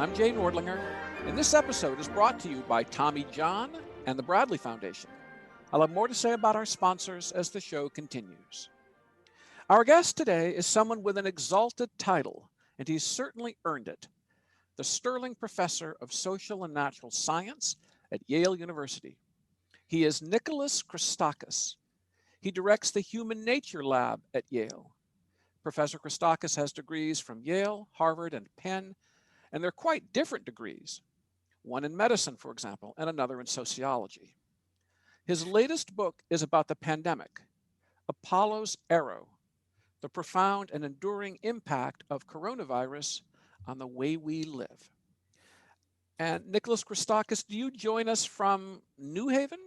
I'm Jay Nordlinger, and this episode is brought to you by Tommy John and the Bradley Foundation. I'll have more to say about our sponsors as the show continues. Our guest today is someone with an exalted title, and he's certainly earned it. The Sterling Professor of Social and Natural Science at Yale University. He is Nicholas Christakis. He directs the Human Nature Lab at Yale. Professor Christakis has degrees from Yale, Harvard, and Penn, and they're quite different degrees. One in medicine, for example, and another in sociology. His latest book is about the pandemic, Apollo's Arrow, the profound and enduring impact of coronavirus on the way we live. And Nicholas Christakis, do you join us from New Haven?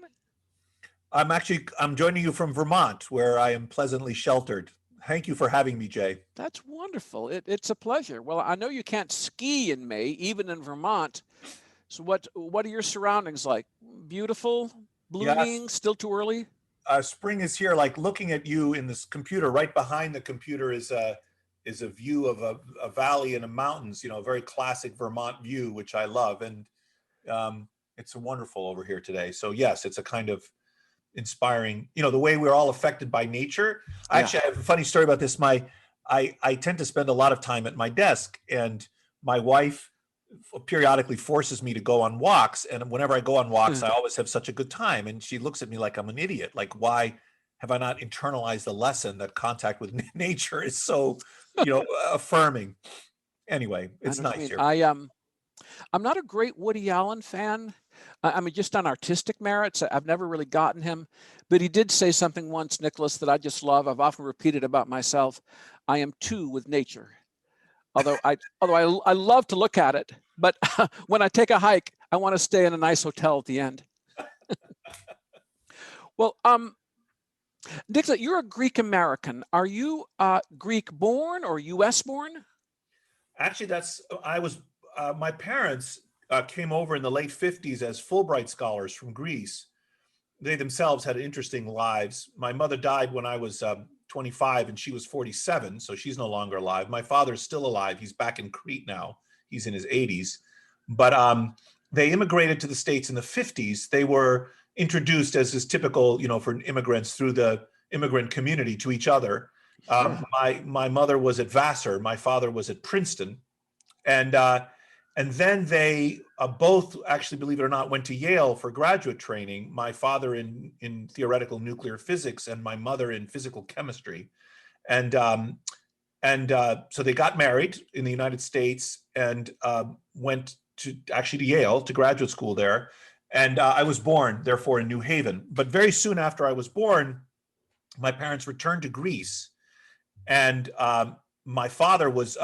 I'm joining you from Vermont, where I am pleasantly sheltered. Thank you for having me, Jay. That's wonderful. It's a pleasure. Well, I know you can't ski in May, even in Vermont. So what are your surroundings like? Beautiful, blooming, Yes. still too early? Spring is here. Like looking at you in this computer, right behind the computer is a view of a valley and a mountains, a very classic Vermont view, which I love. And it's wonderful over here today. So yes, it's a kind of inspiring, the way we're all affected by nature. Yeah. Actually, I have a funny story about this. I tend to spend a lot of time at my desk, and my wife periodically forces me to go on walks. And whenever I go on walks, I always have such a good time. And she looks at me like I'm an idiot. Like, why have I not internalized the lesson that contact with nature is so, affirming? Anyway, it's nice here. I'm not a great Woody Allen fan. I mean, just on artistic merits, I've never really gotten him. But he did say something once, Nicholas, that I just love. I've often repeated about myself. I am two with nature. Although I love to look at it, but when I take a hike, I want to stay in a nice hotel at the end. Well, Nicholas, you're a Greek American. Are you Greek born or U.S. born? Actually, my parents came over in the late 50s as Fulbright scholars from Greece. They themselves had interesting lives. My mother died when I was 25 and she was 47, so she's no longer alive. My father's still alive. He's back in Crete now. He's in his 80s. But they immigrated to the States in the 50s. They were introduced, as is typical, for immigrants, through the immigrant community to each other. My mother was at Vassar. My father was at Princeton. And then they both, actually, believe it or not, went to Yale for graduate training. My father in theoretical nuclear physics and my mother in physical chemistry. And so they got married in the United States and went to Yale, to graduate school there. And I was born, therefore, in New Haven. But very soon after I was born, my parents returned to Greece. And my father was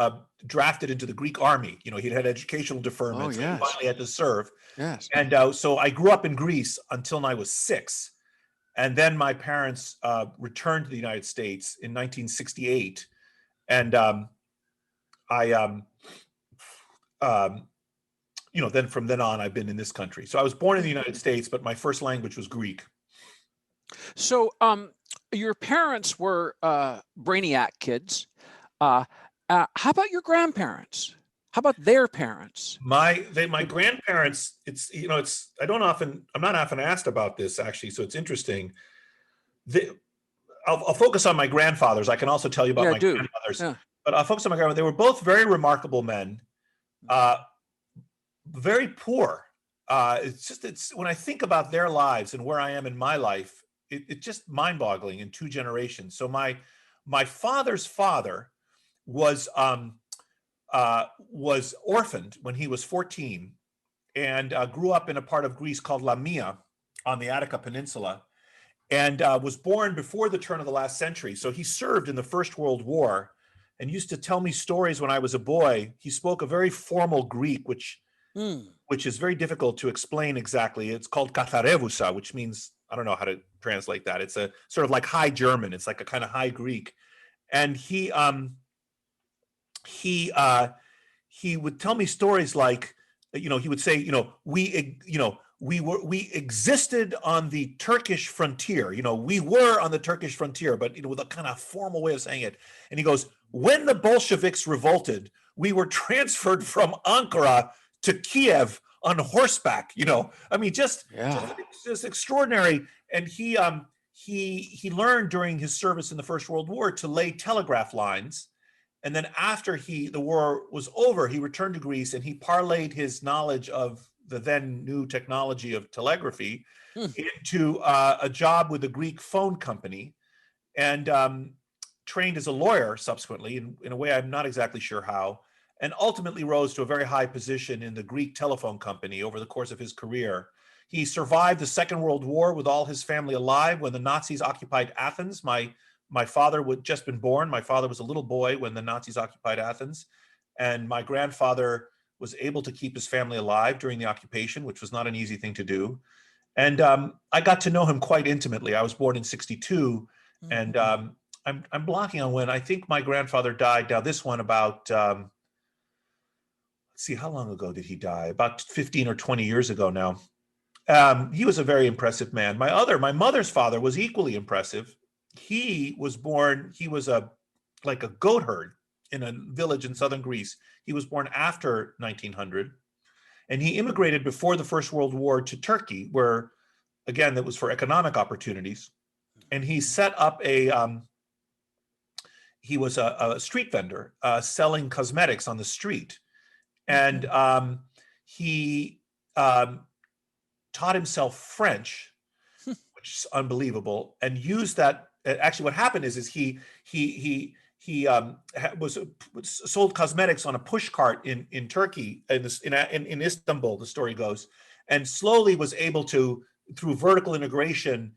drafted into the Greek army. He'd had educational deferment, so he finally had to serve. Yes. And so I grew up in Greece until I was 6. And then my parents returned to the United States in 1968. And then from then on, I've been in this country. So I was born in the United States, but my first language was Greek. So your parents were brainiac kids. How about your grandparents? How about their parents? My grandparents, I'm not often asked about this, actually, so it's interesting. I'll focus on my grandfathers. I can also tell you about my grandmothers, but I'll focus on my grandmother. They were both very remarkable men, very poor. It's when I think about their lives and where I am in my life, it's just mind-boggling in 2 generations. So my father's father was orphaned when he was 14 and grew up in a part of Greece called Lamia on the Attica Peninsula, and was born before the turn of the last century. So he served in the First World War and used to tell me stories when I was a boy. He spoke a very formal Greek, which is very difficult to explain exactly. It's called katharevousa, which means, I don't know how to translate that. It's a sort of like High German. It's like a kind of High Greek. And he would tell me stories like, he would say, we existed on the Turkish frontier. We were on the Turkish frontier, but with a kind of formal way of saying it. And he goes, when the Bolsheviks revolted, we were transferred from Ankara to Kiev on horseback. I mean, just extraordinary. And he learned during his service in the First World War to lay telegraph lines. And then after the war was over, he returned to Greece and he parlayed his knowledge of the then new technology of telegraphy into a job with a Greek phone company, and trained as a lawyer subsequently in a way I'm not exactly sure how, and ultimately rose to a very high position in the Greek telephone company over the course of his career. He survived the Second World War with all his family alive when the Nazis occupied Athens. My father had just been born. My father was a little boy when the Nazis occupied Athens. And my grandfather was able to keep his family alive during the occupation, which was not an easy thing to do. And I got to know him quite intimately. I was born in 1962. And I'm blocking on when I think my grandfather died. Now this one about, let's see, how long ago did he die? About 15 or 20 years ago now. He was a very impressive man. My mother's father was equally impressive. He was like a goat herd in a village in southern Greece. He was born after 1900, and he immigrated before the First World War to Turkey, where, again, that was for economic opportunities. And he set up he was a street vendor selling cosmetics on the street. And he taught himself French, which is unbelievable, and used that. Actually, what happened is he sold cosmetics on a push cart in Turkey, in Istanbul, the story goes, and slowly was able to, through vertical integration,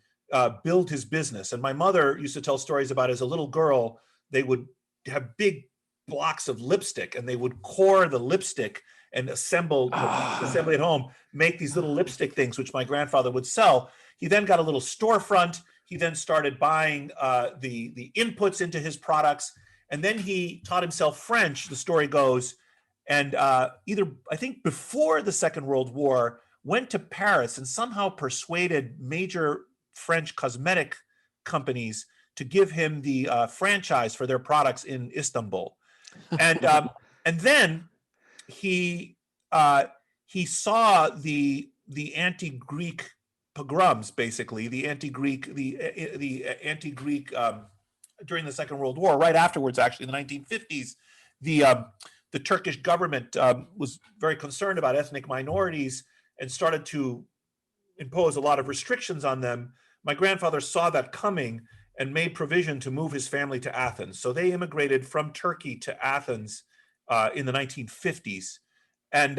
build his business. And my mother used to tell stories about, as a little girl, they would have big blocks of lipstick and they would core the lipstick and assemble at home, make these little lipstick things, which my grandfather would sell. He then got a little storefront. He then started buying the inputs into his products. And then he taught himself French, the story goes, and I think before the Second World War, went to Paris and somehow persuaded major French cosmetic companies to give him the franchise for their products in Istanbul. And then he saw the anti-Greek pogroms, basically the anti-Greek during the Second World War. Right afterwards, actually, in the 1950s, the Turkish government was very concerned about ethnic minorities and started to impose a lot of restrictions on them. My grandfather saw that coming and made provision to move his family to Athens. So they immigrated from Turkey to Athens in the 1950s. And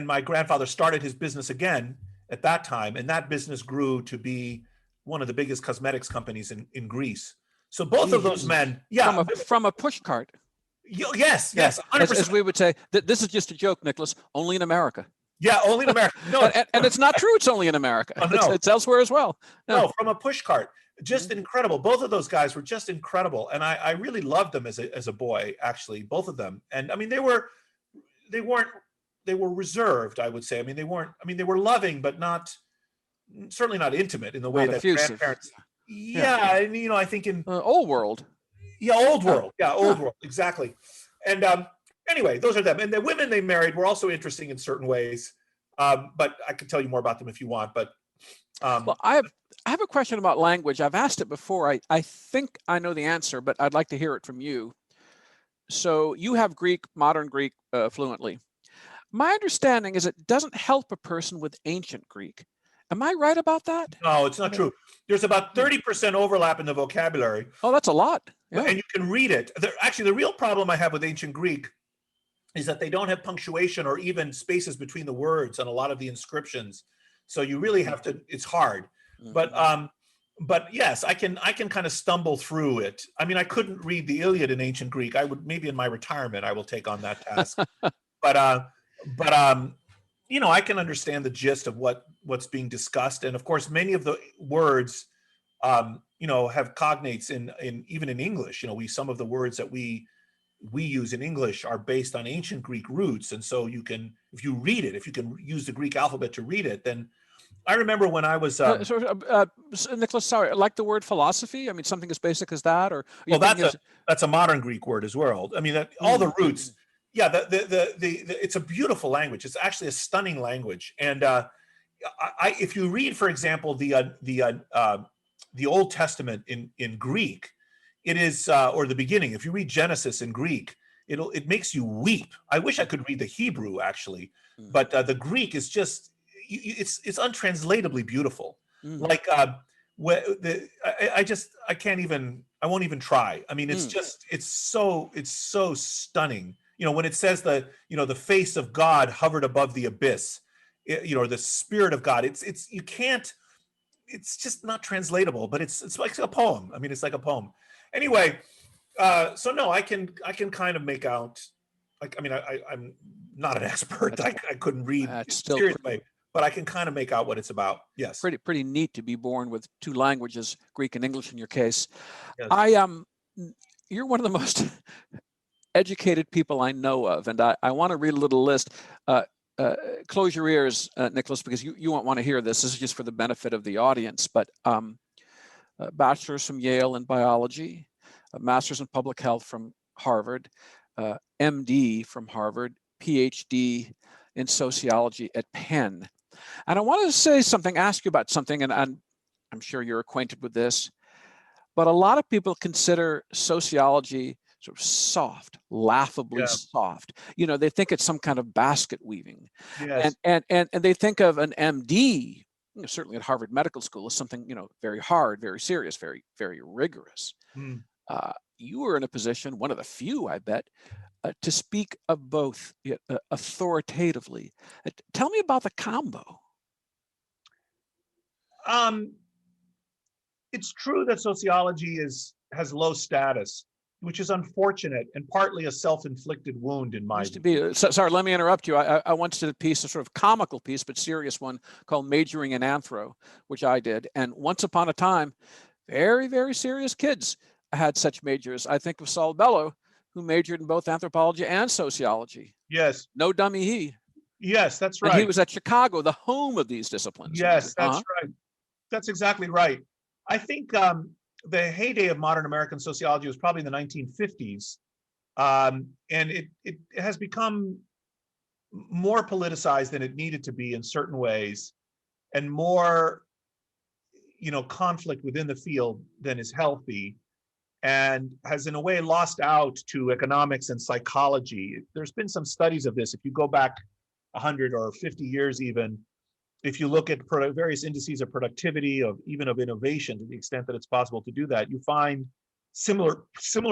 my grandfather started his business again at that time. And that business grew to be one of the biggest cosmetics companies in Greece. So both of those men, from a push cart. Yes, 100%. As we would say, this is just a joke, Nicholas, only in America. Yeah, only in America. No, and it's not true. It's only in America. Oh, no. It's elsewhere as well. No, from a push cart. Just incredible. Both of those guys were just incredible. And I really loved them as a boy, actually, both of them. And I mean, they were reserved, I would say. I mean, they were loving, but certainly not intimate in the way that effusive. Grandparents. Yeah. And, I think in old world. Yeah, old world. Yeah, old world. Exactly. And anyway, those are them. And the women they married were also interesting in certain ways. But I could tell you more about them if you want. But well, I have a question about language. I've asked it before. I think I know the answer, but I'd like to hear it from you. So you have modern Greek fluently. My understanding is it doesn't help a person with ancient Greek. Am I right about that? No, it's not true. There's about 30% overlap in the vocabulary. Oh, that's a lot. Yeah. And you can read it. Actually, the real problem I have with ancient Greek is that they don't have punctuation or even spaces between the words on a lot of the inscriptions. So you really have to, it's hard. Mm-hmm. But yes, I can kind of stumble through it. I mean, I couldn't read the Iliad in ancient Greek. I would, maybe in my retirement, I will take on that task. But I can understand the gist of what's being discussed. And of course, many of the words, have cognates in even in English. Some of the words that we use in English are based on ancient Greek roots. And so you can, if you read it, if you can use the Greek alphabet to read it, then I remember when I was Nicholas, sorry, like the word philosophy. I mean, something as basic as that, or well, that's a modern Greek word as well. I mean, all the roots. yeah, it's a beautiful language. It's actually a stunning language. And if you read, for example, the Old Testament in Greek, it is or the beginning. If you read Genesis in Greek, it makes you weep. I wish I could read the Hebrew actually, but the Greek is just it's untranslatably beautiful. Like I can't even, I won't even try. I mean, it's just it's so stunning. You know, when it says the face of God hovered above the abyss, or the Spirit of God, it's you can't, it's just not translatable, but it's like a poem. I mean, it's like a poem. Anyway, so no, I can kind of make out, like, I mean, I'm not an expert. I couldn't read seriously, but I can kind of make out what it's about. Yes. Pretty neat to be born with two languages, Greek and English in your case. Yes. You're one of the most educated people I know of, and I want to read a little list. Close your ears, Nicholas, because you won't want to hear this. This is just for the benefit of the audience. But bachelor's from Yale in biology, a master's in public health from Harvard, MD from Harvard, PhD in sociology at Penn. And I wanted to say something, ask you about something, and I'm sure you're acquainted with this, but a lot of people consider sociology sort of soft, laughably soft. You know, they think it's some kind of basket weaving. Yes. And they think of an MD, certainly at Harvard Medical School, as something, very hard, very serious, very, very rigorous. You were in a position, one of the few, I bet, to speak of both authoritatively. Tell me about the combo. It's true that sociology has low status, which is unfortunate and partly a self-inflicted wound in my view. Sorry, let me interrupt you. I once did a piece, a sort of comical piece, but serious one, called Majoring in Anthro, which I did. And once upon a time, very, very serious kids had such majors. I think of Saul Bellow, who majored in both anthropology and sociology. Yes. No dummy he. Yes, that's right. And he was at Chicago, the home of these disciplines. Yes, that's right. That's exactly right. I think the heyday of modern American sociology was probably in the 1950s. And it has become more politicized than it needed to be in certain ways, and more, conflict within the field than is healthy, and has in a way lost out to economics and psychology. There's been some studies of this. If you go back 100 or 50 years even, if you look at various indices of productivity, of innovation, to the extent that it's possible to do that, you find similar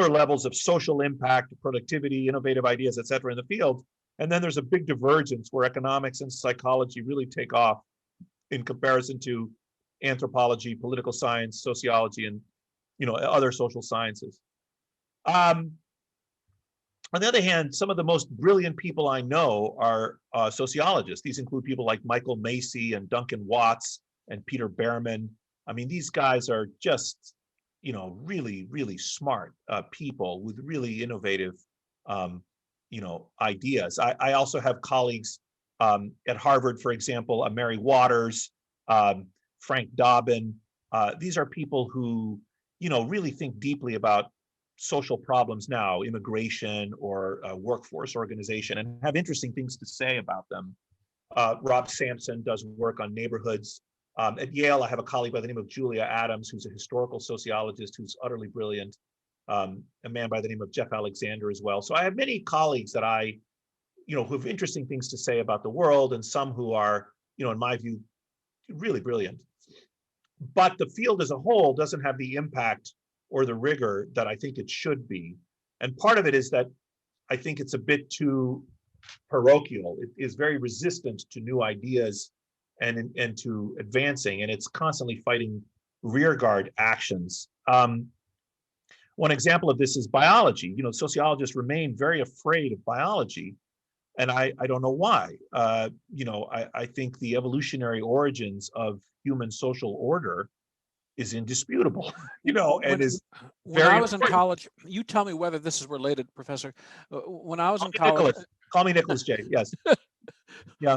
levels of social impact, productivity, innovative ideas, et cetera, in the field. And then there's a big divergence where economics and psychology really take off in comparison to anthropology, political science, sociology, and other social sciences. On the other hand, some of the most brilliant people I know are sociologists. These include people like Michael Macy and Duncan Watts and Peter Behrman. I mean, these guys are just, really, really smart people with really innovative, ideas. I also have colleagues at Harvard, for example, Mary Waters, Frank Dobbin. These are people who, really think deeply about social problems now, immigration or workforce organization, and have interesting things to say about them. Rob Sampson does work on neighborhoods. At Yale, I have a colleague by the name of Julia Adams, who's a historical sociologist who's utterly brilliant. A man by the name of Jeff Alexander as well. So I have many colleagues that I, who have interesting things to say about the world, and some who are, in my view, really brilliant. But the field as a whole doesn't have the impact or the rigor that I think it should be. And part of it is that I think it's a bit too parochial. It is very resistant to new ideas and to advancing, and it's constantly fighting rearguard actions. One example of this is biology. Sociologists remain very afraid of biology, and I don't know why. I think the evolutionary origins of human social order is indisputable, and is very when I was in college, you tell me whether this is related, Professor. When I was in college, call me Nicholas J. Yes. Yeah.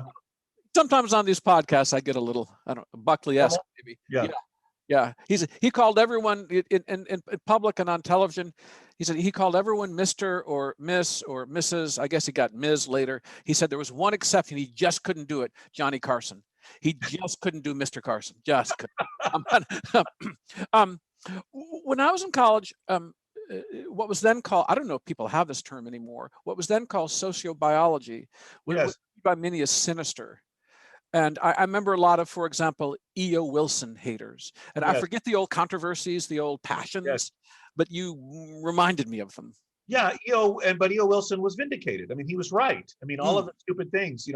Sometimes on these podcasts, I get a little, I don't know, Buckley-esque maybe. Yeah. Yeah, he called everyone in public and on television. He said he called everyone Mr. or Miss or Mrs. I guess he got Ms. later. He said there was one exception. He just couldn't do it. Johnny Carson. He just couldn't do Mr. Carson. Just couldn't. When I was in college, what was then called, I don't know if people have this term anymore, what was then called sociobiology, was by many as sinister. And I remember a lot of, for example, E.O. Wilson haters. And I forget the old controversies, the old passions, but you reminded me of them. Yeah, but E.O. Wilson was vindicated. I mean, he was right. I mean, all of the stupid things,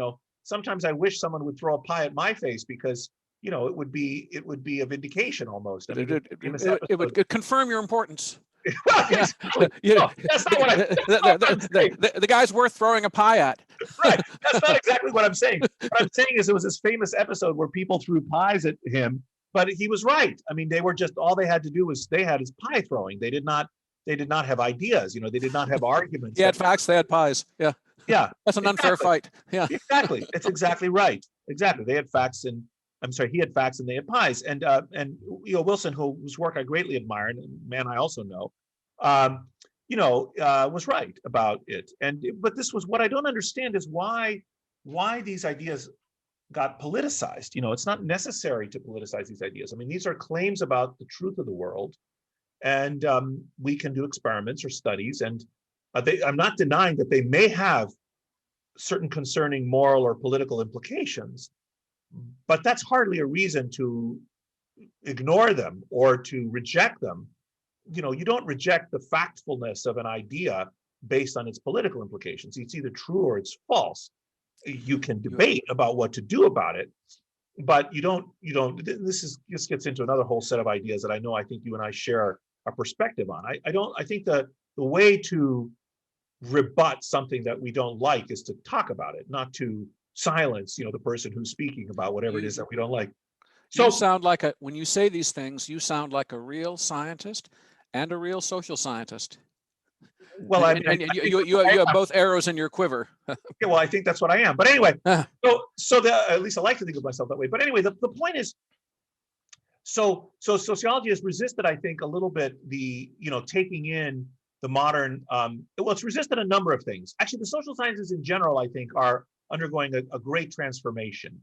sometimes I wish someone would throw a pie at my face because, it would be a vindication almost. I mean, it would confirm your importance. That's not what the guy's worth throwing a pie at. Right. That's not exactly what I'm saying. What I'm saying is it was this famous episode where people threw pies at him, but he was right. I mean, they were just, all they had to do was they had his pie throwing. They did not have ideas. They did not have arguments. He had facts, they had pies. Yeah. Yeah. That's an unfair fight. Yeah. Exactly. It's exactly right. Exactly. They had facts and he had facts and they had pies. And E.O. Wilson, whose work I greatly admire, and a man I also know, was right about it. But this was what I don't understand is why these ideas got politicized. It's not necessary to politicize these ideas. I mean, these are claims about the truth of the world, and we can do experiments or studies, and I'm not denying that they may have certain concerning moral or political implications, but that's hardly a reason to ignore them or to reject them. You don't reject the factfulness of an idea based on its political implications. It's either true or it's false. You can debate about what to do about it, but you don't, this gets into another whole set of ideas that I think you and I share a perspective on. I think that the way to rebut something that we don't like is to talk about it, not to silence, the person who's speaking about whatever it is that we don't like. So you sound like when you say these things, you sound like a real scientist and a real social scientist. Well, you have both arrows in your quiver. Yeah, well, I think that's what I am. But anyway, so at least I like to think of myself that way. But anyway, the point is, so sociology has resisted, I think, a little bit the taking in the modern. It's resisted a number of things. Actually, the social sciences in general, I think, are undergoing a great transformation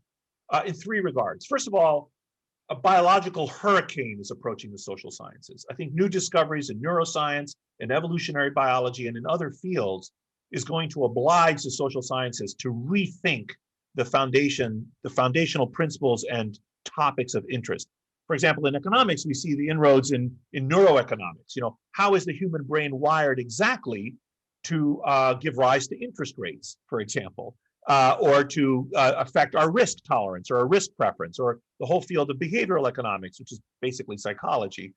in three regards. First of all, a biological hurricane is approaching the social sciences. I think new discoveries in neuroscience, in evolutionary biology, and in other fields is going to oblige the social sciences to rethink the foundational principles and topics of interest. For example, in economics, we see the inroads in neuroeconomics. How is the human brain wired exactly to give rise to interest rates, for example? Or to affect our risk tolerance or our risk preference, or the whole field of behavioral economics, which is basically psychology.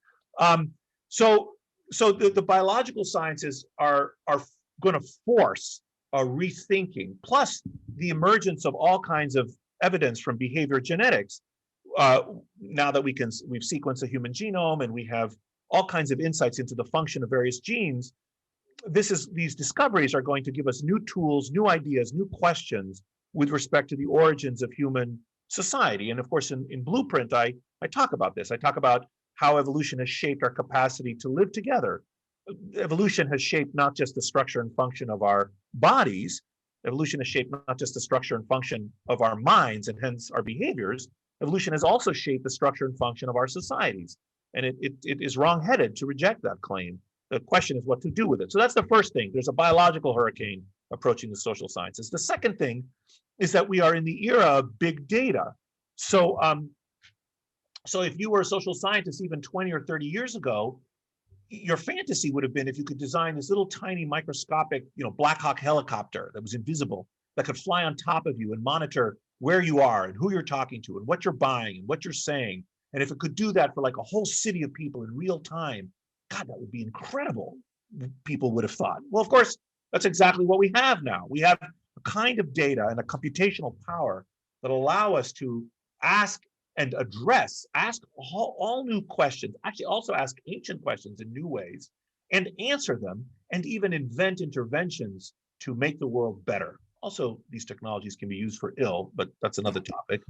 So the biological sciences are going to force a rethinking, plus the emergence of all kinds of evidence from behavior genetics. Now that we've sequenced the human genome and we have all kinds of insights into the function of various genes, these discoveries are going to give us new tools, new ideas, new questions with respect to the origins of human society. And of course, in Blueprint, I talk about this. I talk about how evolution has shaped our capacity to live together. Evolution has shaped not just the structure and function of our bodies. Evolution has shaped not just the structure and function of our minds and hence our behaviors. Evolution has also shaped the structure and function of our societies. And it is wrong-headed to reject that claim. The question is what to do with it. So that's the first thing. There's a biological hurricane approaching the social sciences. The second thing is that we are in the era of big data. So if you were a social scientist even 20 or 30 years ago, your fantasy would have been if you could design this little tiny microscopic, Black Hawk helicopter that was invisible, that could fly on top of you and monitor where you are and who you're talking to and what you're buying and what you're saying. And if it could do that for like a whole city of people in real time, God, that would be incredible, people would have thought. Well, of course, that's exactly what we have now. We have a kind of data and a computational power that allow us to ask and ask all new questions, actually also ask ancient questions in new ways, and answer them, and even invent interventions to make the world better. Also, these technologies can be used for ill, but that's another topic.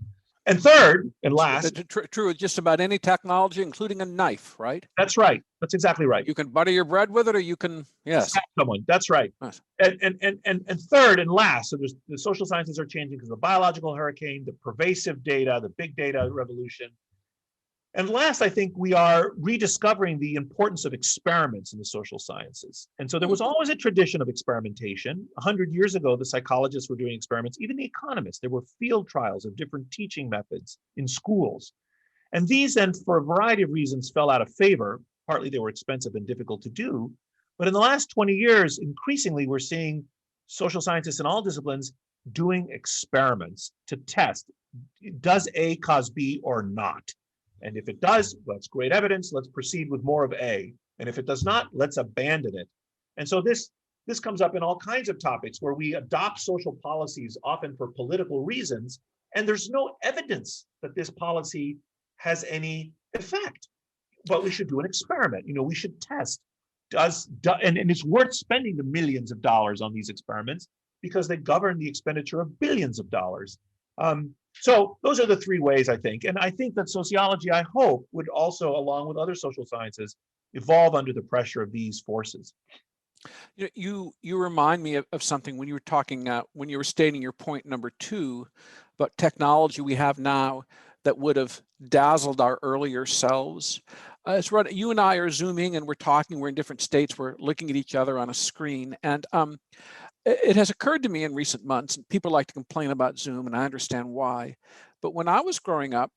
And third and last. True with just about any technology, including a knife, right? That's right. That's exactly right. You can butter your bread with it, or you can, yes. Stab someone. That's right. Yes. And third and last, so there's the social sciences are changing because of the biological hurricane, the pervasive data, the big data revolution. And last, I think we are rediscovering the importance of experiments in the social sciences. And so there was always a tradition of experimentation. 100 years ago, the psychologists were doing experiments, even the economists. There were field trials of different teaching methods in schools. And these then, for a variety of reasons, fell out of favor. Partly they were expensive and difficult to do. But in the last 20 years, increasingly, we're seeing social scientists in all disciplines doing experiments to test, does A cause B or not? And if it does, that's great evidence. Let's proceed with more of A. And if it does not, let's abandon it. And so this comes up in all kinds of topics where we adopt social policies, often for political reasons, and there's no evidence that this policy has any effect. But we should do an experiment. We should test. And it's worth spending the millions of dollars on these experiments because they govern the expenditure of billions of dollars. So those are the three ways, I think. And I think that sociology, I hope, would also, along with other social sciences, evolve under the pressure of these forces. You remind me of something when you were talking, when you were stating your point number 2 about technology we have now that would have dazzled our earlier selves. It's right, you and I are Zooming and we're talking, we're in different states, we're looking at each other on a screen. And it has occurred to me in recent months, and people like to complain about Zoom, and I understand why. But when I was growing up,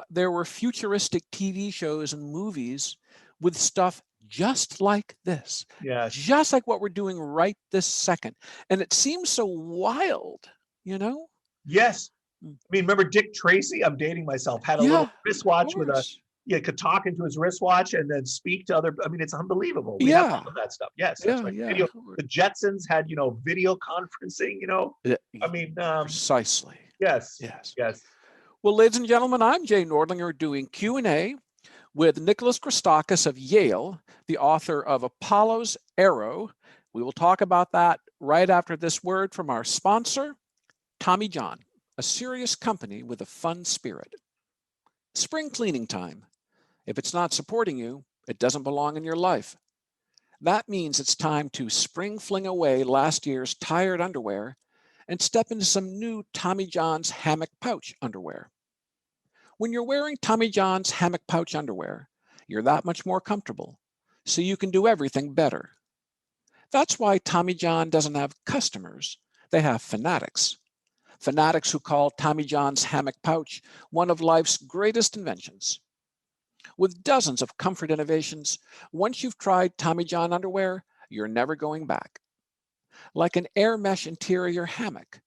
there were futuristic TV shows and movies with stuff just like this, just like what we're doing right this second. And it seems so wild, Yes. I mean, remember Dick Tracy? I'm dating myself. Had a little wristwatch with could talk into his wristwatch and then speak to other. I mean, it's unbelievable. We have all of that stuff. Yes, that's right. Video, the Jetsons had, video conferencing. I mean, precisely. Yes. Well, ladies and gentlemen, I'm Jay Nordlinger doing Q&A with Nicholas Christakis of Yale, the author of Apollo's Arrow. We will talk about that right after this word from our sponsor, Tommy John, a serious company with a fun spirit. Spring cleaning time. If it's not supporting you, it doesn't belong in your life. That means it's time to spring fling away last year's tired underwear and step into some new Tommy John's hammock pouch underwear. When you're wearing Tommy John's hammock pouch underwear, you're that much more comfortable, so you can do everything better. That's why Tommy John doesn't have customers, they have fanatics. Fanatics who call Tommy John's hammock pouch one of life's greatest inventions. With dozens of comfort innovations, once you've tried Tommy John underwear, you're never going back. Like an air mesh interior hammock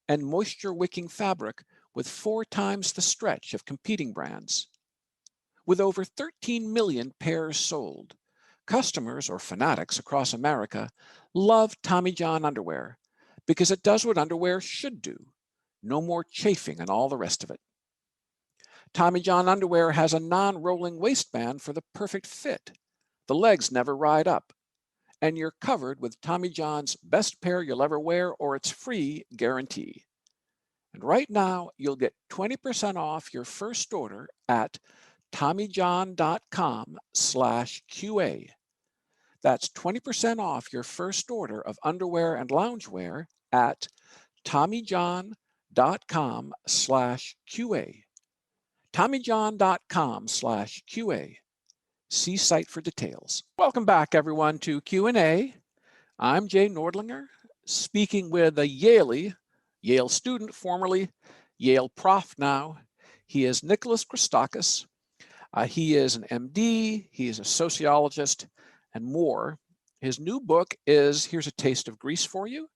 and moisture-wicking fabric with 4 times the stretch of competing brands. With over 13 million pairs sold, customers or fanatics across America love Tommy John underwear because it does what underwear should do. No more chafing and all the rest of it. Tommy John underwear has a non-rolling waistband for the perfect fit. The legs never ride up. And you're covered with Tommy John's best pair you'll ever wear or its free guarantee. And right now, you'll get 20% off your first order at TommyJohn.com/QA. That's 20% off your first order of underwear and loungewear at TommyJohn.com/QA. TommyJohn.com/QA. See site for details. Welcome back, everyone, to Q&A. I'm Jay Nordlinger, speaking with a Yale student, formerly Yale prof now. He is Nicholas Christakis. He is an MD, he is a sociologist, and more. His new book is, here's a taste of Greece for you,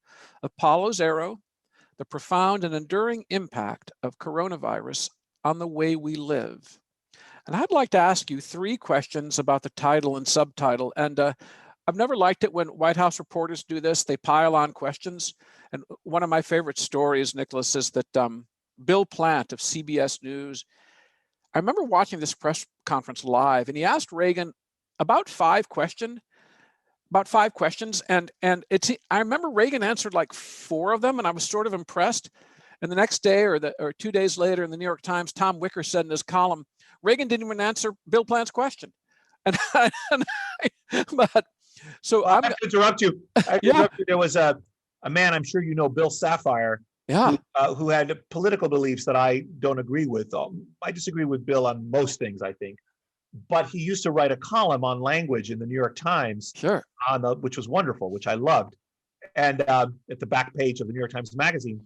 Apollo's Arrow, The Profound and Enduring Impact of Coronavirus on the Way We Live. And I'd like to ask you 3 questions about the title and subtitle. And I've never liked it when White House reporters do this. They pile on questions. And one of my favorite stories, Nicholas, is that Bill Plant of CBS News, I remember watching this press conference live, and he asked Reagan about 5 questions. And I remember Reagan answered like 4 of them, and I was sort of impressed. And the next day or 2 days later in the New York Times, Tom Wicker said in his column, Reagan didn't even answer Bill Plant's question. But so I have to interrupt you. Yeah. There was a man, I'm sure you know, Bill Sapphire, Yeah. who had political beliefs that I don't agree with. I disagree with Bill on most things, I think. But he used to write a column on language in the New York Times, Sure. which was wonderful, which I loved, and at the back page of the New York Times Magazine.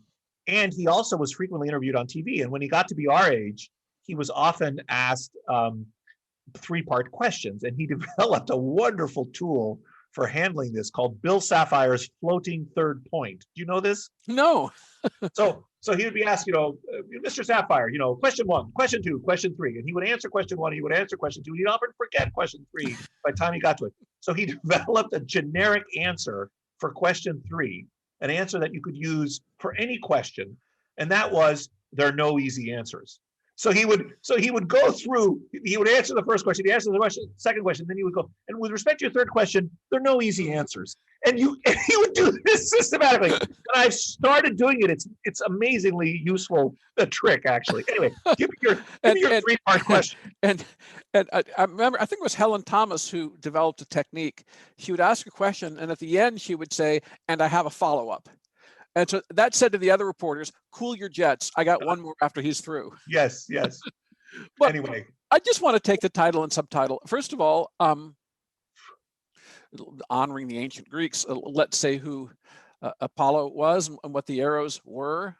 And he also was frequently interviewed on TV. And when he got to be our age, he was often asked three-part questions. And he developed a wonderful tool for handling this called Bill Sapphire's floating third point. Do you know this? No. So he would be asked, Mr. Sapphire, question 1, question 2, question 3, and he would answer question 1, he would answer question 2, he'd often forget question 3 by the time he got to it. So he developed a generic answer for question 3, an answer that you could use for any question, and that was, there are no easy answers. So he would go through, he would answer the first question, he answered the question, second question, then he would go, and with respect to your third question, there are no easy answers. And he would do this systematically. And I've started doing it. It's amazingly useful, a trick, actually. Anyway, give me your three-part question. And I remember, I think it was Helen Thomas who developed a technique. She would ask a question, and at the end, she would say, and I have a follow-up. And so that said to the other reporters, cool your jets. I got one more after he's through. Yes. But anyway. I just want to take the title and subtitle. First of all, honoring the ancient Greeks, let's say who Apollo was and what the arrows were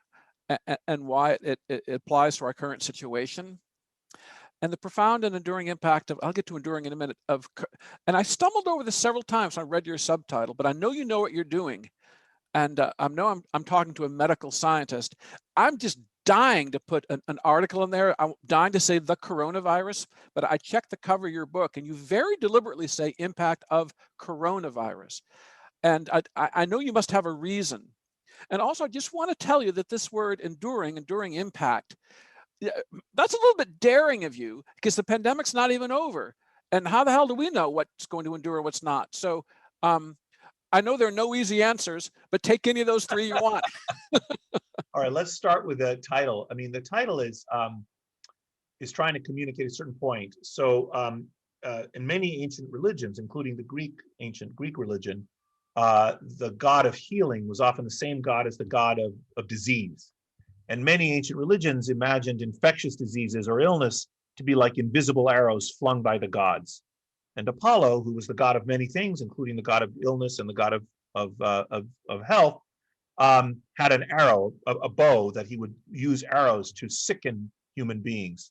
and why it applies to our current situation. And the profound and enduring impact of, I'll get to enduring in a minute, and I stumbled over this several times when I read your subtitle, but I know you know what you're doing. And I know I'm talking to a medical scientist. I'm just dying to put an article in there. I'm dying to say the coronavirus, but I checked the cover of your book and you very deliberately say impact of coronavirus. And I know you must have a reason. And also, I just want to tell you that this word enduring impact, that's a little bit daring of you because the pandemic's not even over. And how the hell do we know what's going to endure and what's not? So I know there are no easy answers, but take any of those three you want. All right, let's start with the title. I mean, the title is trying to communicate a certain point. So in many ancient religions, including the ancient Greek religion, the god of healing was often the same god as the god of disease. And many ancient religions imagined infectious diseases or illness to be like invisible arrows flung by the gods. And Apollo, who was the god of many things, including the god of illness and the god of health, had an arrow, a bow that he would use arrows to sicken human beings.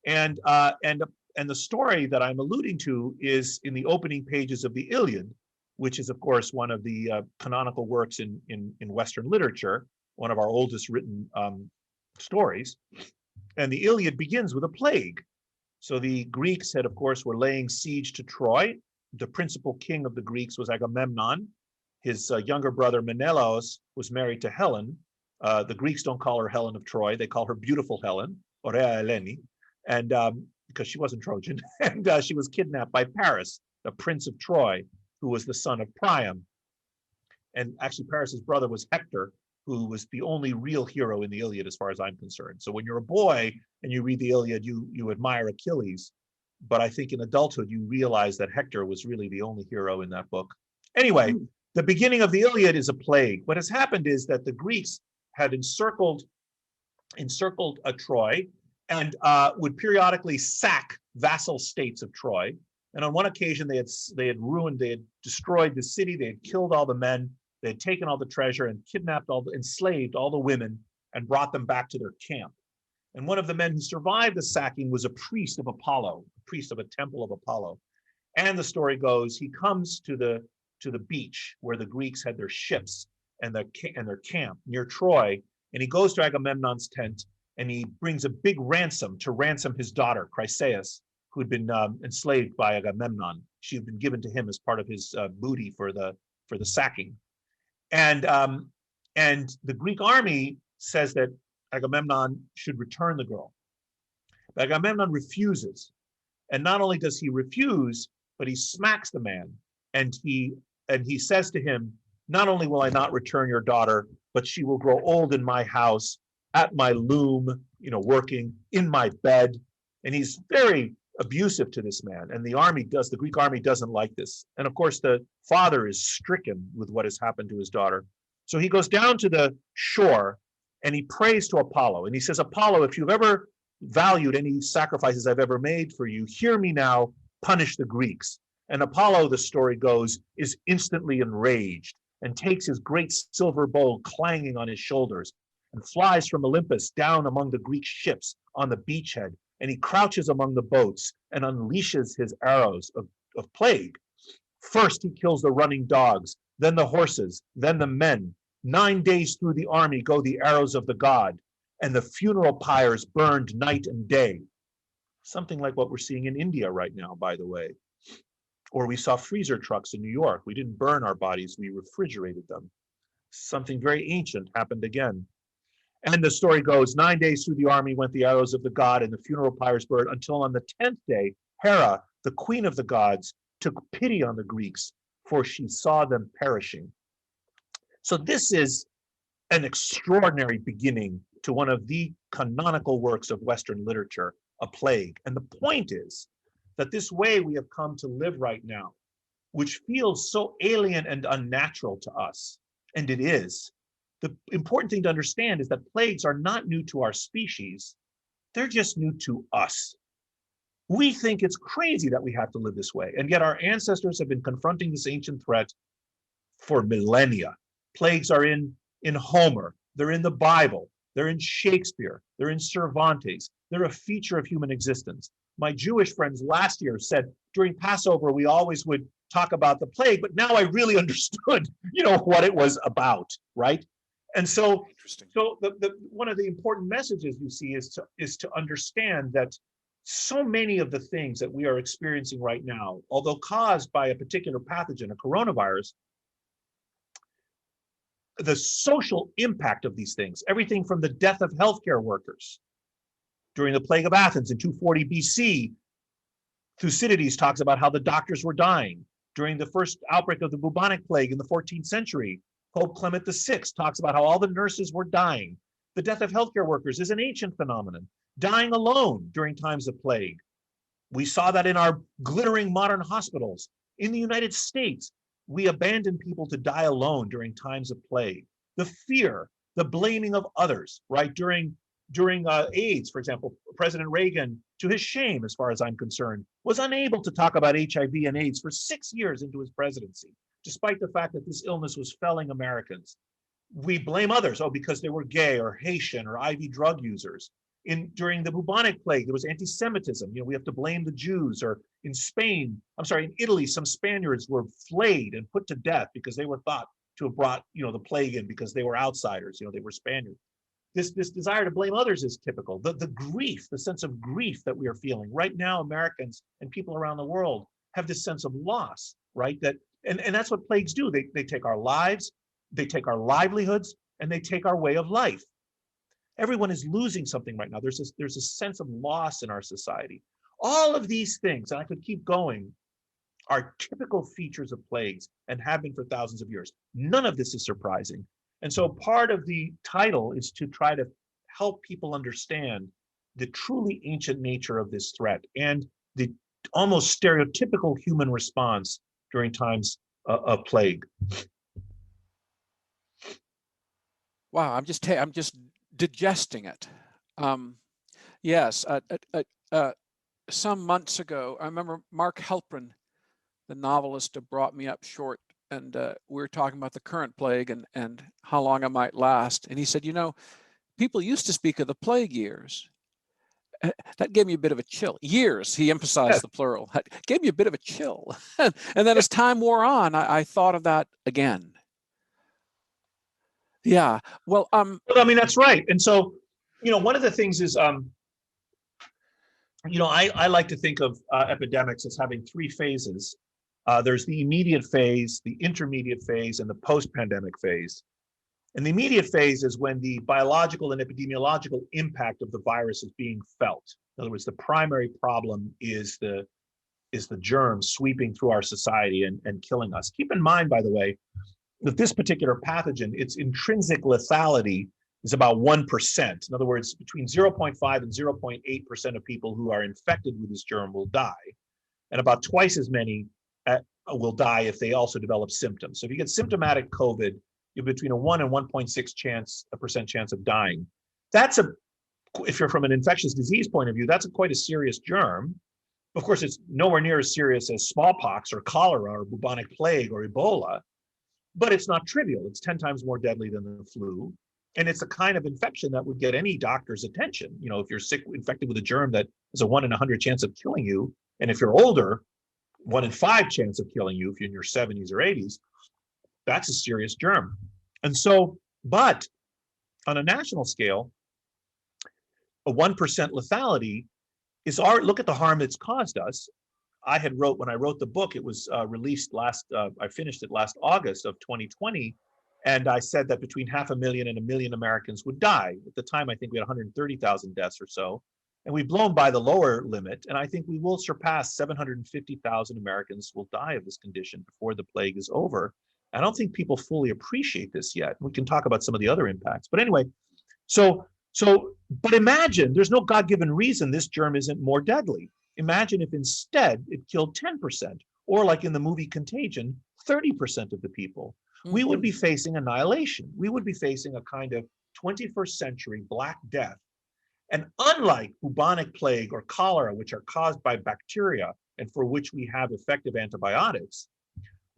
And the story that I'm alluding to is in the opening pages of the Iliad, which is, of course, one of the canonical works in Western literature, one of our oldest written stories. And the Iliad begins with a plague. So the Greeks had, of course, were laying siege to Troy. The principal king of the Greeks was Agamemnon. His younger brother Menelaus was married to Helen. The Greeks don't call her Helen of Troy. They call her beautiful Helen, Aurea Eleni, and because she wasn't Trojan. And she was kidnapped by Paris, the prince of Troy, who was the son of Priam. And actually, Paris's brother was Hector, who was the only real hero in the Iliad, as far as I'm concerned. So when you're a boy and you read the Iliad, you admire Achilles. But I think in adulthood, you realize that Hector was really the only hero in that book. Anyway, the beginning of the Iliad is a plague. What has happened is that the Greeks had encircled Troy and would periodically sack vassal states of Troy. And on one occasion, they had destroyed the city, they had killed all the men, they had taken all the treasure and enslaved all the women and brought them back to their camp. And one of the men who survived the sacking was a priest of Apollo, a priest of a temple of Apollo. And the story goes, he comes to the beach where the Greeks had their ships and their camp near Troy. And he goes to Agamemnon's tent and he brings a big ransom to ransom his daughter, Chryseis, who had been enslaved by Agamemnon. She had been given to him as part of his booty for the sacking. And the Greek army says that Agamemnon should return the girl. But Agamemnon refuses. And not only does he refuse, but he smacks the man. And he says to him, not only will I not return your daughter, but she will grow old in my house at my loom, working in my bed. And he's very abusive to this man. And the Greek army doesn't like this. And of course, the father is stricken with what has happened to his daughter. So he goes down to the shore and he prays to Apollo. And he says, Apollo, if you've ever valued any sacrifices I've ever made for you, hear me now, punish the Greeks. And Apollo, the story goes, is instantly enraged and takes his great silver bow clanging on his shoulders and flies from Olympus down among the Greek ships on the beachhead. And he crouches among the boats and unleashes his arrows of plague. First, he kills the running dogs, then the horses, then the men. 9 days through the army go the arrows of the god, and the funeral pyres burned night and day. Something like what we're seeing in India right now, by the way. Or we saw freezer trucks in New York. We didn't burn our bodies, we refrigerated them. Something very ancient happened again. And the story goes, 9 days through the army went the arrows of the god, and the funeral pyres burned, until on the 10th day, Hera, the queen of the gods, took pity on the Greeks, for she saw them perishing. So this is an extraordinary beginning to one of the canonical works of Western literature, a plague. And the point is that this way we have come to live right now, which feels so alien and unnatural to us, and it is, the important thing to understand is that plagues are not new to our species, they're just new to us. We think it's crazy that we have to live this way, and yet our ancestors have been confronting this ancient threat for millennia. Plagues are in Homer, they're in the Bible, they're in Shakespeare, they're in Cervantes, they're a feature of human existence. My Jewish friends last year said during Passover, we always would talk about the plague, but now I really understood, what it was about, right? And so one of the important messages you see is to understand that so many of the things that we are experiencing right now, although caused by a particular pathogen, a coronavirus, the social impact of these things, everything from the death of healthcare workers during the plague of Athens in 240 BC, Thucydides talks about how the doctors were dying. During the first outbreak of the bubonic plague in the 14th century, Pope Clement VI talks about how all the nurses were dying. The death of healthcare workers is an ancient phenomenon. Dying alone during times of plague. We saw that in our glittering modern hospitals. In the United States, we abandon people to die alone during times of plague. The fear, the blaming of others, right? During AIDS, for example, President Reagan, to his shame, as far as I'm concerned, was unable to talk about HIV and AIDS for 6 years into his presidency, despite the fact that this illness was felling Americans. We blame others, because they were gay or Haitian or IV drug users. During the bubonic plague, there was anti-Semitism. We have to blame the Jews. Or in Italy, some Spaniards were flayed and put to death because they were thought to have brought, the plague in because they were outsiders. They were Spaniards. This desire to blame others is typical. The grief, the sense of grief that we are feeling right now, Americans and people around the world have this sense of loss, right? And that's what plagues do. They take our lives, they take our livelihoods, and they take our way of life. Everyone is losing something right now. There's a sense of loss in our society. All of these things, and I could keep going, are typical features of plagues and have been for thousands of years. None of this is surprising. And so part of the title is to try to help people understand the truly ancient nature of this threat and the almost stereotypical human response during times of plague. Wow, I'm just digesting it. Yes, some months ago, I remember Mark Helprin, the novelist, brought me up short, and we were talking about the current plague and how long it might last. And he said, people used to speak of the plague years. That gave me a bit of a chill. Years, he emphasized the plural. That gave me a bit of a chill. And then as time wore on, I thought of that again. Yeah, well, that's right. And so, one of the things is, I like to think of epidemics as having 3 phases. There's the immediate phase, the intermediate phase, and the post-pandemic phase. And the immediate phase is when the biological and epidemiological impact of the virus is being felt. In other words, the primary problem is the germ sweeping through our society and killing us. Keep in mind, by the way, that this particular pathogen, its intrinsic lethality is about 1%. In other words, between 0.5 and 0.8% of people who are infected with this germ will die. And about twice as many will die if they also develop symptoms. So if you get symptomatic COVID, you're between a 1 and 1.6% chance of dying. If you're from an infectious disease point of view, that's quite a serious germ. Of course, it's nowhere near as serious as smallpox or cholera or bubonic plague or Ebola, but it's not trivial. It's 10 times more deadly than the flu. And it's a kind of infection that would get any doctor's attention. You know, if you're infected with a germ that has a 1 in 100 chance of killing you, and if you're older, 1 in 5 chance of killing you if you're in your 70s or 80s, that's a serious germ. And so, but on a national scale, a 1% lethality is look at the harm it's caused us. When I wrote the book, it was released I finished it last August of 2020. And I said that between 500,000 and 1 million Americans would die. At the time, I think we had 130,000 deaths or so. And we've blown by the lower limit. And I think we will surpass 750,000 Americans will die of this condition before the plague is over. I don't think people fully appreciate this yet. We can talk about some of the other impacts. But anyway, but imagine there's no God-given reason this germ isn't more deadly. Imagine if instead it killed 10%, or like in the movie Contagion, 30% of the people. We would be facing annihilation. We would be facing a kind of 21st century Black Death. And unlike bubonic plague or cholera, which are caused by bacteria and for which we have effective antibiotics,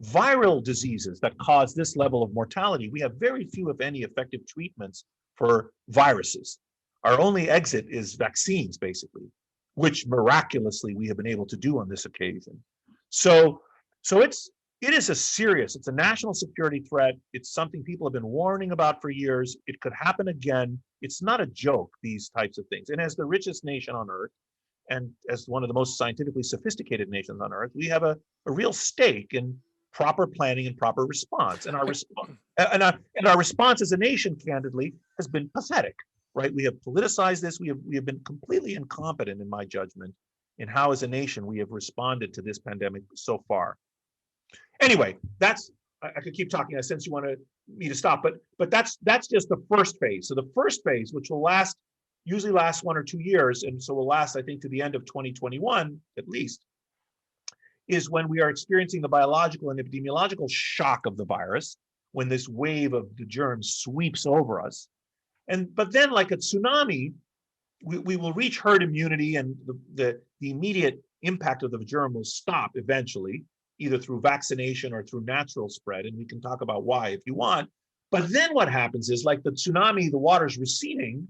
viral diseases that cause this level of mortality, we have very few, if any, effective treatments for viruses. Our only exit is vaccines, basically, which miraculously we have been able to do on this occasion. So it's a national security threat. It's something people have been warning about for years. It could happen again. It's not a joke, these types of things. And as the richest nation on earth, and as one of the most scientifically sophisticated nations on earth, we have a real stake in proper planning and proper response. And our response as a nation, candidly, has been pathetic, right? We have politicized this. We have been completely incompetent, in my judgment, in how as a nation we have responded to this pandemic so far. Anyway, I could keep talking. I sense you want me to stop, but that's just the first phase. So the first phase, which will usually last 1 or 2 years, and so will last, I think, to the end of 2021 at least, is when we are experiencing the biological and epidemiological shock of the virus, when this wave of the germ sweeps over us. But then, like a tsunami, we will reach herd immunity, and the immediate impact of the germ will stop eventually, either through vaccination or through natural spread. And we can talk about why if you want. But then what happens is, like the tsunami, the water's receding,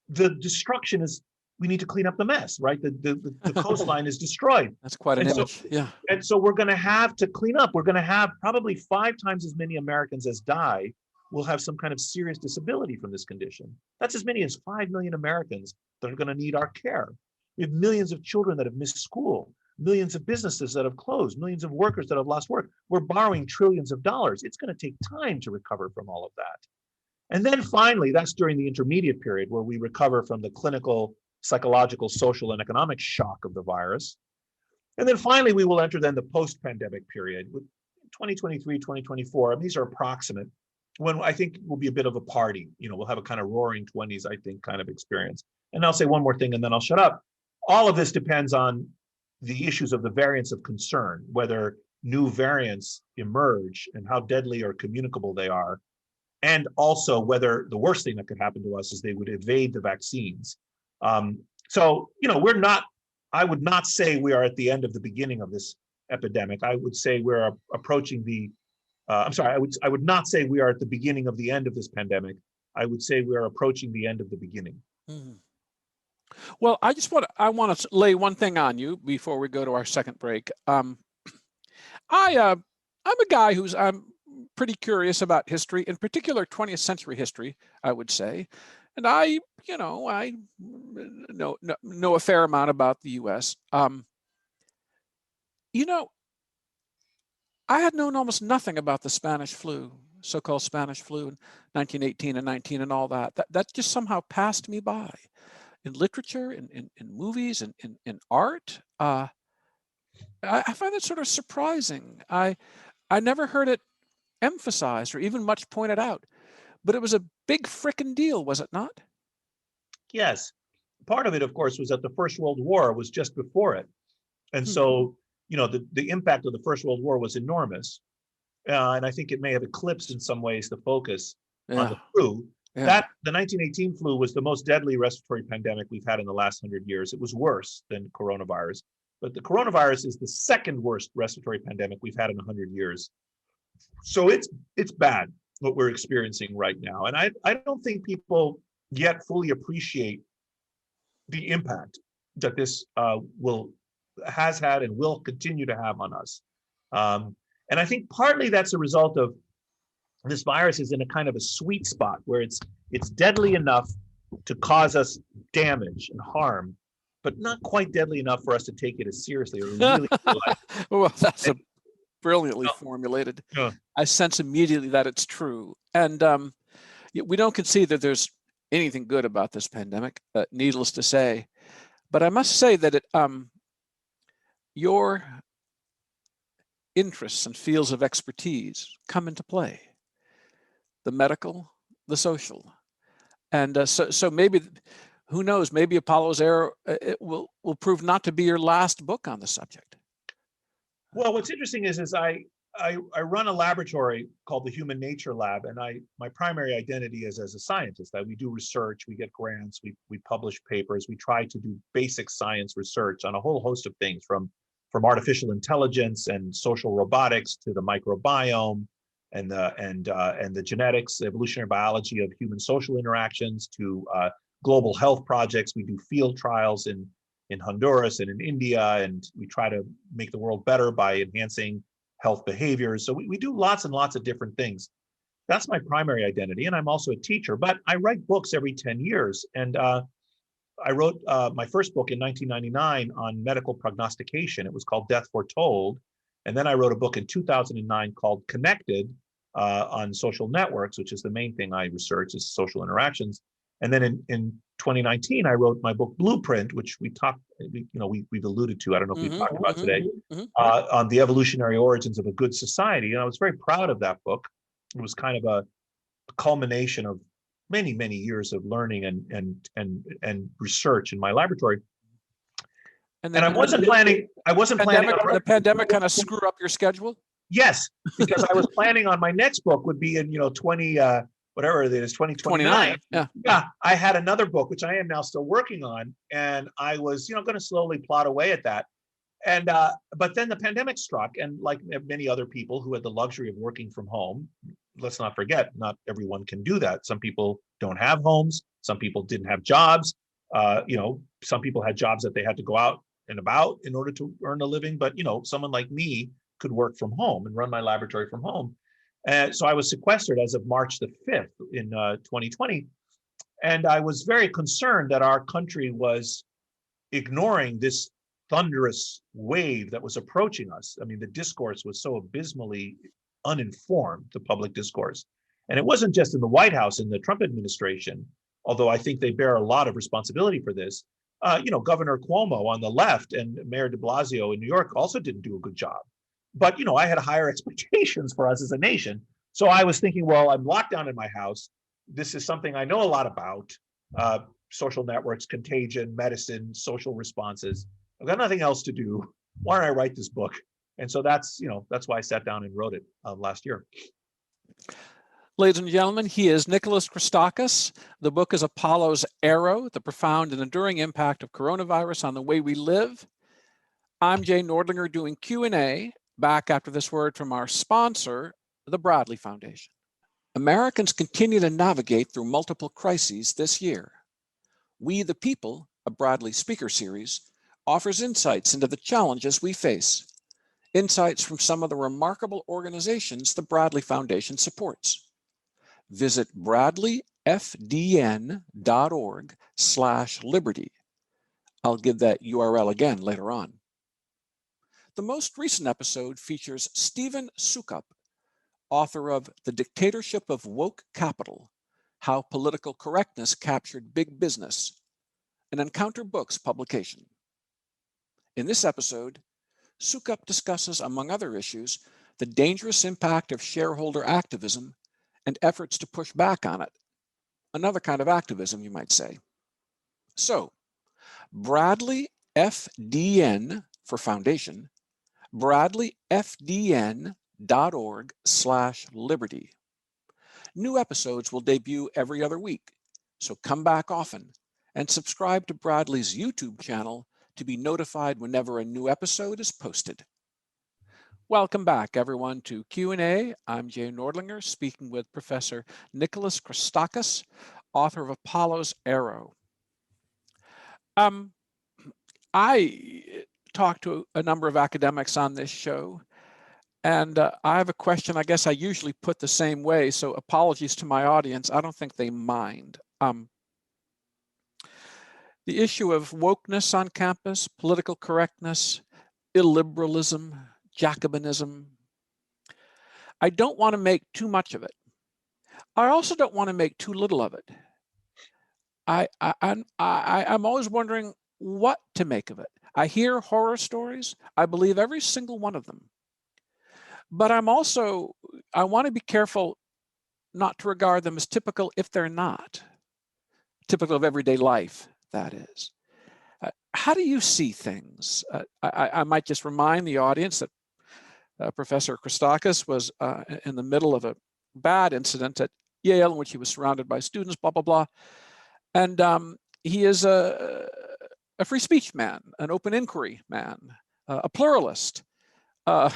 the destruction is, we need to clean up the mess, right? The coastline is destroyed. That's quite an image, yeah. And so we're going to have to clean up. We're going to have probably 5 times as many Americans as die will have some kind of serious disability from this condition. That's as many as 5 million Americans that are going to need our care. We have millions of children that have missed school, millions of businesses that have closed, millions of workers that have lost work. We're borrowing trillions of dollars. It's going to take time to recover from all of that. And then finally, that's during the intermediate period where we recover from the clinical, psychological, social, and economic shock of the virus. And then finally, we will enter then the post-pandemic period with 2023, 2024. And these are approximate, when I think will be a bit of a party. You know, we'll have a kind of roaring 20s, I think, kind of experience. And I'll say one more thing and then I'll shut up. All of this depends on the issues of the variants of concern, whether new variants emerge and how deadly or communicable they are. And also whether the worst thing that could happen to us is they would evade the vaccines. So, you know, I would not say we are at the end of the beginning of this epidemic. I would say we're approaching I would not say we are at the beginning of the end of this pandemic. I would say we are approaching the end of the beginning. Mm-hmm. Well, I want to lay one thing on you before we go to our second break. I'm a guy I'm pretty curious about history, in particular 20th century history, I would say. And I know a fair amount about the U.S. I had known almost nothing about the Spanish flu, so-called Spanish flu in 1918 and 19 and all that. That just somehow passed me by. In literature, in movies, in art, I find that sort of surprising. I never heard it emphasized or even much pointed out. But it was a big frickin' deal, was it not? Yes. Part of it, of course, was that the First World War was just before it. And so, the impact of the First World War was enormous. And I think it may have eclipsed in some ways the focus on the flu. Yeah. The 1918 flu was the most deadly respiratory pandemic we've had in the last 100 years. It was worse than coronavirus, but the coronavirus is the second worst respiratory pandemic we've had in 100 years. So it's bad what we're experiencing right now. And I don't think people yet fully appreciate the impact that this has had and will continue to have on us. And I think partly that's a result of this virus is in a kind of a sweet spot where it's deadly enough to cause us damage and harm, but not quite deadly enough for us to take it as seriously or really like. Well, that's brilliantly formulated. Yeah. I sense immediately that it's true. And we don't concede that there's anything good about this pandemic, needless to say. But I must say that your interests and fields of expertise come into play. The medical, the social. And so maybe, who knows, maybe Apollo's Error will prove not to be your last book on the subject. Well, what's interesting is I run a laboratory called the Human Nature Lab, and my primary identity is as a scientist. That we do research, we get grants, we publish papers, we try to do basic science research on a whole host of things, from artificial intelligence and social robotics to the microbiome and the genetics, evolutionary biology of human social interactions to global health projects. We do field trials in Honduras and in India, and we try to make the world better by enhancing health behaviors. So we do lots and lots of different things. That's my primary identity. And I'm also a teacher, but I write books every 10 years. And I wrote my first book in 1999 on medical prognostication. It was called Death Foretold. And then I wrote a book in 2009 called Connected on social networks, which is the main thing I research, is social interactions. And then in 2019, I wrote my book Blueprint, which we've alluded to. I don't know if we've talked about today, on the evolutionary origins of a good society. And I was very proud of that book. It was kind of a culmination of many, many years of learning and research in my laboratory. And I wasn't planning. The pandemic kind of screw up your schedule. Yes, because I was planning on my next book would be in 2029. Yeah, I had another book which I am now still working on, and I was going to slowly plot away at that. And but then the pandemic struck, and like many other people who had the luxury of working from home, let's not forget, not everyone can do that. Some people don't have homes. Some people didn't have jobs. Some people had jobs that they had to go out and about in order to earn a living. But someone like me could work from home and run my laboratory from home. And so I was sequestered as of March the 5th in 2020. And I was very concerned that our country was ignoring this thunderous wave that was approaching us. I mean, the discourse was so abysmally uninformed, the public discourse. And it wasn't just in the White House, in the Trump administration, although I think they bear a lot of responsibility for this. Governor Cuomo on the left and Mayor de Blasio in New York also didn't do a good job. But, I had higher expectations for us as a nation. So I was thinking, well, I'm locked down in my house. This is something I know a lot about, social networks, contagion, medicine, social responses. I've got nothing else to do. Why don't I write this book? And so that's why I sat down and wrote it last year. Ladies and gentlemen, he is Nicholas Christakis. The book is Apollo's Arrow, the profound and enduring impact of coronavirus on the way we live. I'm Jay Nordlinger doing Q&A, back after this word from our sponsor, the Bradley Foundation. Americans continue to navigate through multiple crises this year. We the People, a Bradley speaker series, offers insights into the challenges we face, insights from some of the remarkable organizations the Bradley Foundation supports. Visit bradleyfdn.org/liberty. I'll give that URL again later on. The most recent episode features Stephen Sukup, author of The Dictatorship of Woke Capital: How Political Correctness Captured Big Business, an Encounter Books publication. In this episode, Sukup discusses, among other issues, the dangerous impact of shareholder activism and efforts to push back on it. Another kind of activism, you might say. So, Bradley FDN for foundation, bradleyfdn.org/liberty. New episodes will debut every other week, so come back often and subscribe to Bradley's YouTube channel to be notified whenever a new episode is posted. Welcome back, everyone, to Q&A. I'm Jay Nordlinger, speaking with Professor Nicholas Christakis, author of Apollo's Arrow. I talked to a number of academics on this show, and I have a question I guess I usually put the same way, so apologies to my audience. I don't think they mind. The issue of wokeness on campus, political correctness, illiberalism, Jacobinism. I don't want to make too much of it. I also don't want to make too little of it. I'm always wondering what to make of it. I hear horror stories. I believe every single one of them. But I want to be careful not to regard them as typical if they're not. Typical of everyday life, that is. How do you see things? I might just remind the audience that Professor Christakis was in the middle of a bad incident at Yale in which he was surrounded by students, blah, blah, blah. And he is a free speech man, an open inquiry man, a pluralist, a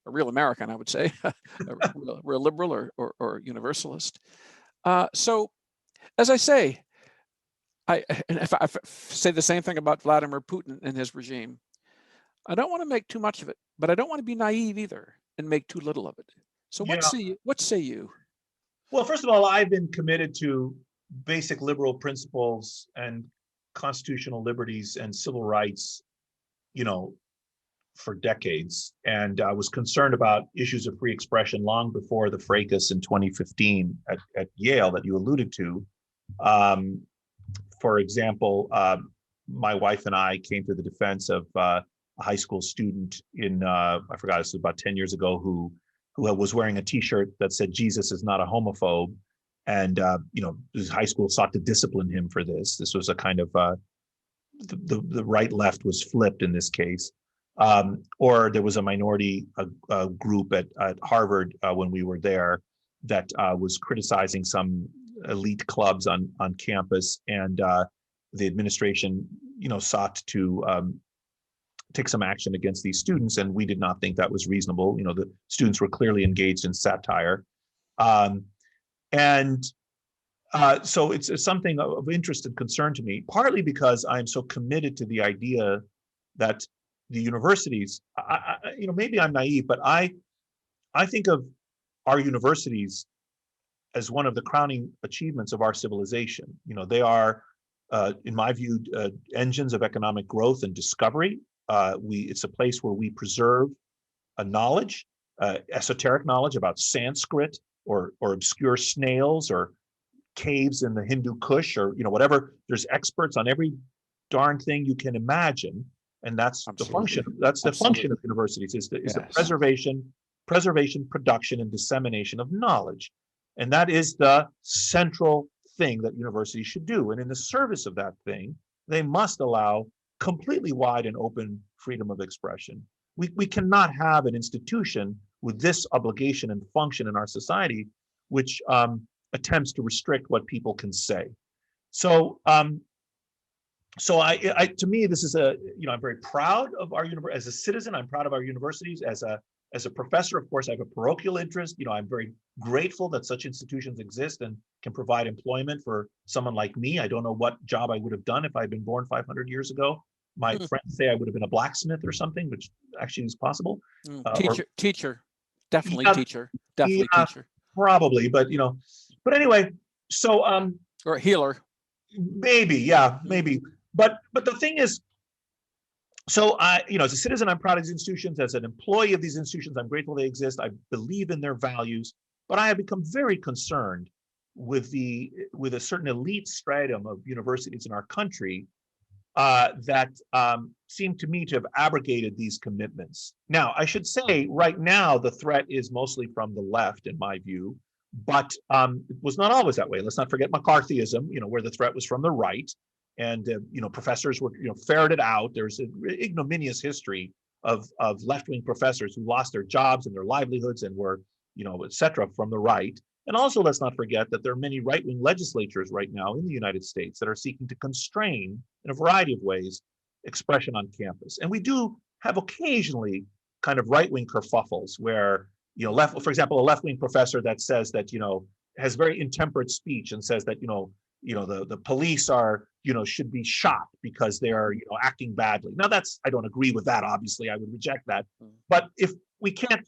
real American, I would say, a real liberal or universalist. So, as I say, if I say the same thing about Vladimir Putin and his regime, I don't want to make too much of it, but I don't want to be naive either and make too little of it. So what say you? Well, first of all, I've been committed to basic liberal principles and constitutional liberties and civil rights, for decades. And I was concerned about issues of free expression long before the fracas in 2015 at Yale that you alluded to. For example, my wife and I came to the defense of a high school student in, I forgot, this was about 10 years ago, who was wearing a T-shirt that said Jesus is not a homophobe. And, his high school sought to discipline him for this. This was a kind of, the right-left was flipped in this case. Or there was a minority group at Harvard when we were there that was criticizing some elite clubs on campus, and the administration, sought to take some action against these students, and we did not think that was reasonable. The students were clearly engaged in satire, so it's something of interest and concern to me, partly because I'm so committed to the idea that the universities, maybe I'm naive, but I think of our universities as one of the crowning achievements of our civilization. They are, in my view, engines of economic growth and discovery. It's a place where we preserve a knowledge, esoteric knowledge about Sanskrit or obscure snails or caves in the Hindu Kush or whatever. There's experts on every darn thing you can imagine, and that's Absolutely. The function. That's the Absolutely. Function of universities is the preservation, production, and dissemination of knowledge, and that is the central thing that universities should do. And in the service of that thing, they must allow completely wide and open freedom of expression. We cannot have an institution with this obligation and function in our society, which attempts to restrict what people can say. So, to me, this is I'm very proud of our university. As a citizen, I'm proud of our universities. As a professor, of course, I have a parochial interest. I'm very grateful that such institutions exist and can provide employment for someone like me. I don't know what job I would have done if I'd been born 500 years ago. My friends say I would have been a blacksmith or something, which actually is possible. Teacher, definitely teacher. Probably, but anyway, so or a healer. Maybe. But the thing is, so as a citizen, I'm proud of these institutions. As an employee of these institutions, I'm grateful they exist. I believe in their values, but I have become very concerned with a certain elite stratum of universities in our country that seem to me to have abrogated these commitments. Now, I should say right now, the threat is mostly from the left, in my view, But it was not always that way. Let's not forget McCarthyism, where the threat was from the right, and professors were ferreted out. There's an ignominious history of left-wing professors who lost their jobs and their livelihoods and were et cetera, from the right. And also, let's not forget that there are many right-wing legislatures right now in the United States that are seeking to constrain, in a variety of ways, expression on campus. And we do have occasionally kind of right-wing kerfuffles where, for example, a left-wing professor that says that, has very intemperate speech and says that, the police are, should be shot because they are, acting badly. Now I don't agree with that. Obviously, I would reject that. But if we can't,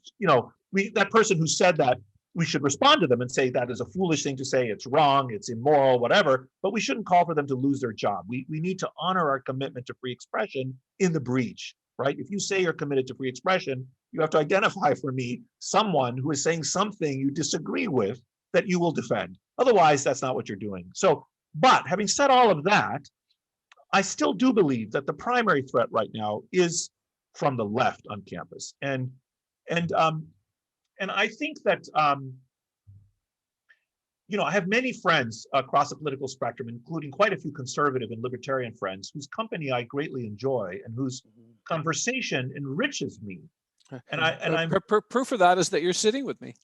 that person who said that, we should respond to them and say that is a foolish thing to say. It's wrong. It's immoral, whatever. But we shouldn't call for them to lose their job. We need to honor our commitment to free expression in the breach, right? If you say you're committed to free expression, you have to identify for me someone who is saying something you disagree with that you will defend. Otherwise, that's not what you're doing. So, but having said all of that, I still do believe that the primary threat right now is from the left on campus. And I think that, I have many friends across the political spectrum, including quite a few conservative and libertarian friends whose company I greatly enjoy and whose conversation enriches me. And I'm proof of that is that you're sitting with me.